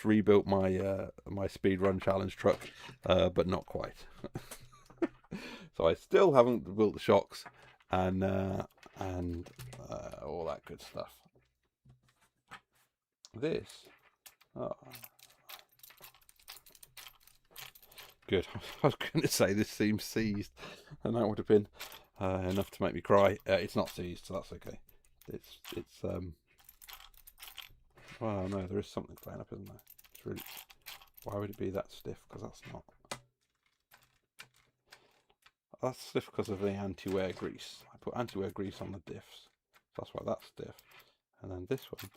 rebuilt my my speed run challenge truck, but not quite. So I still haven't built the shocks and all that good stuff. This, oh, good. I was going to say this seems seized, and that would have been enough to make me cry. It's not seized, so that's okay. It's well, no, there is something playing up, isn't there? It's really. Why would it be that stiff? Because that's not. That's stiff because of the anti-wear grease. I put anti-wear grease on the diffs. So that's why that's stiff. And then this one.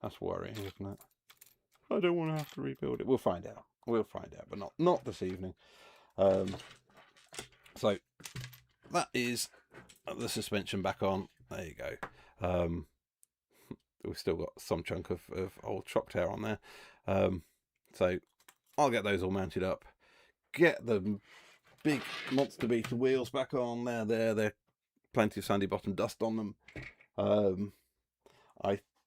That's worrying, isn't it? I don't want to have to rebuild it. We'll find out. We'll find out, but not this evening. So that is the suspension back on. There you go. We've still got some chunk of old shock tower on there. So I'll get those all mounted up. Get the big monster beater wheels back on there. They're plenty of sandy bottom dust on them.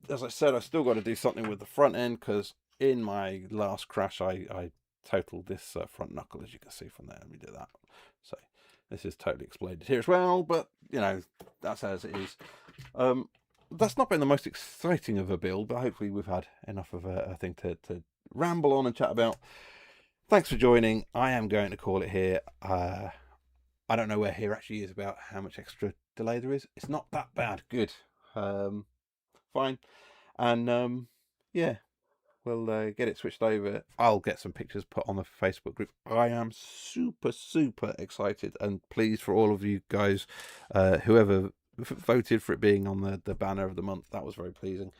As I said, I still got to do something with the front end, because in my last crash I totaled this front knuckle, as you can see from there. Let me do that. So this is totally exploded here as well, but you know, that's as it is. That's not been the most exciting of a build, but hopefully we've had enough of a thing to ramble on and chat about. Thanks for joining. I am going to call it here. I don't know where here actually is about how much extra delay there is. It's not that bad. Good. Fine. And yeah, we'll get it switched over. I'll get some pictures put on the Facebook group. I am super excited and pleased for all of you guys, whoever voted for it being on the banner of the month. That was very pleasing.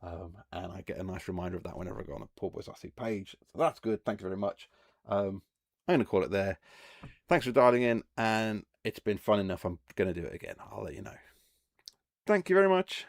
And I get a nice reminder of that whenever I go on the Poor Boys RC page. So that's good. Thank you very much. I'm going to call it there. Thanks for dialing in, and it's been fun enough. I'm going to do it again. I'll let you know. Thank you very much.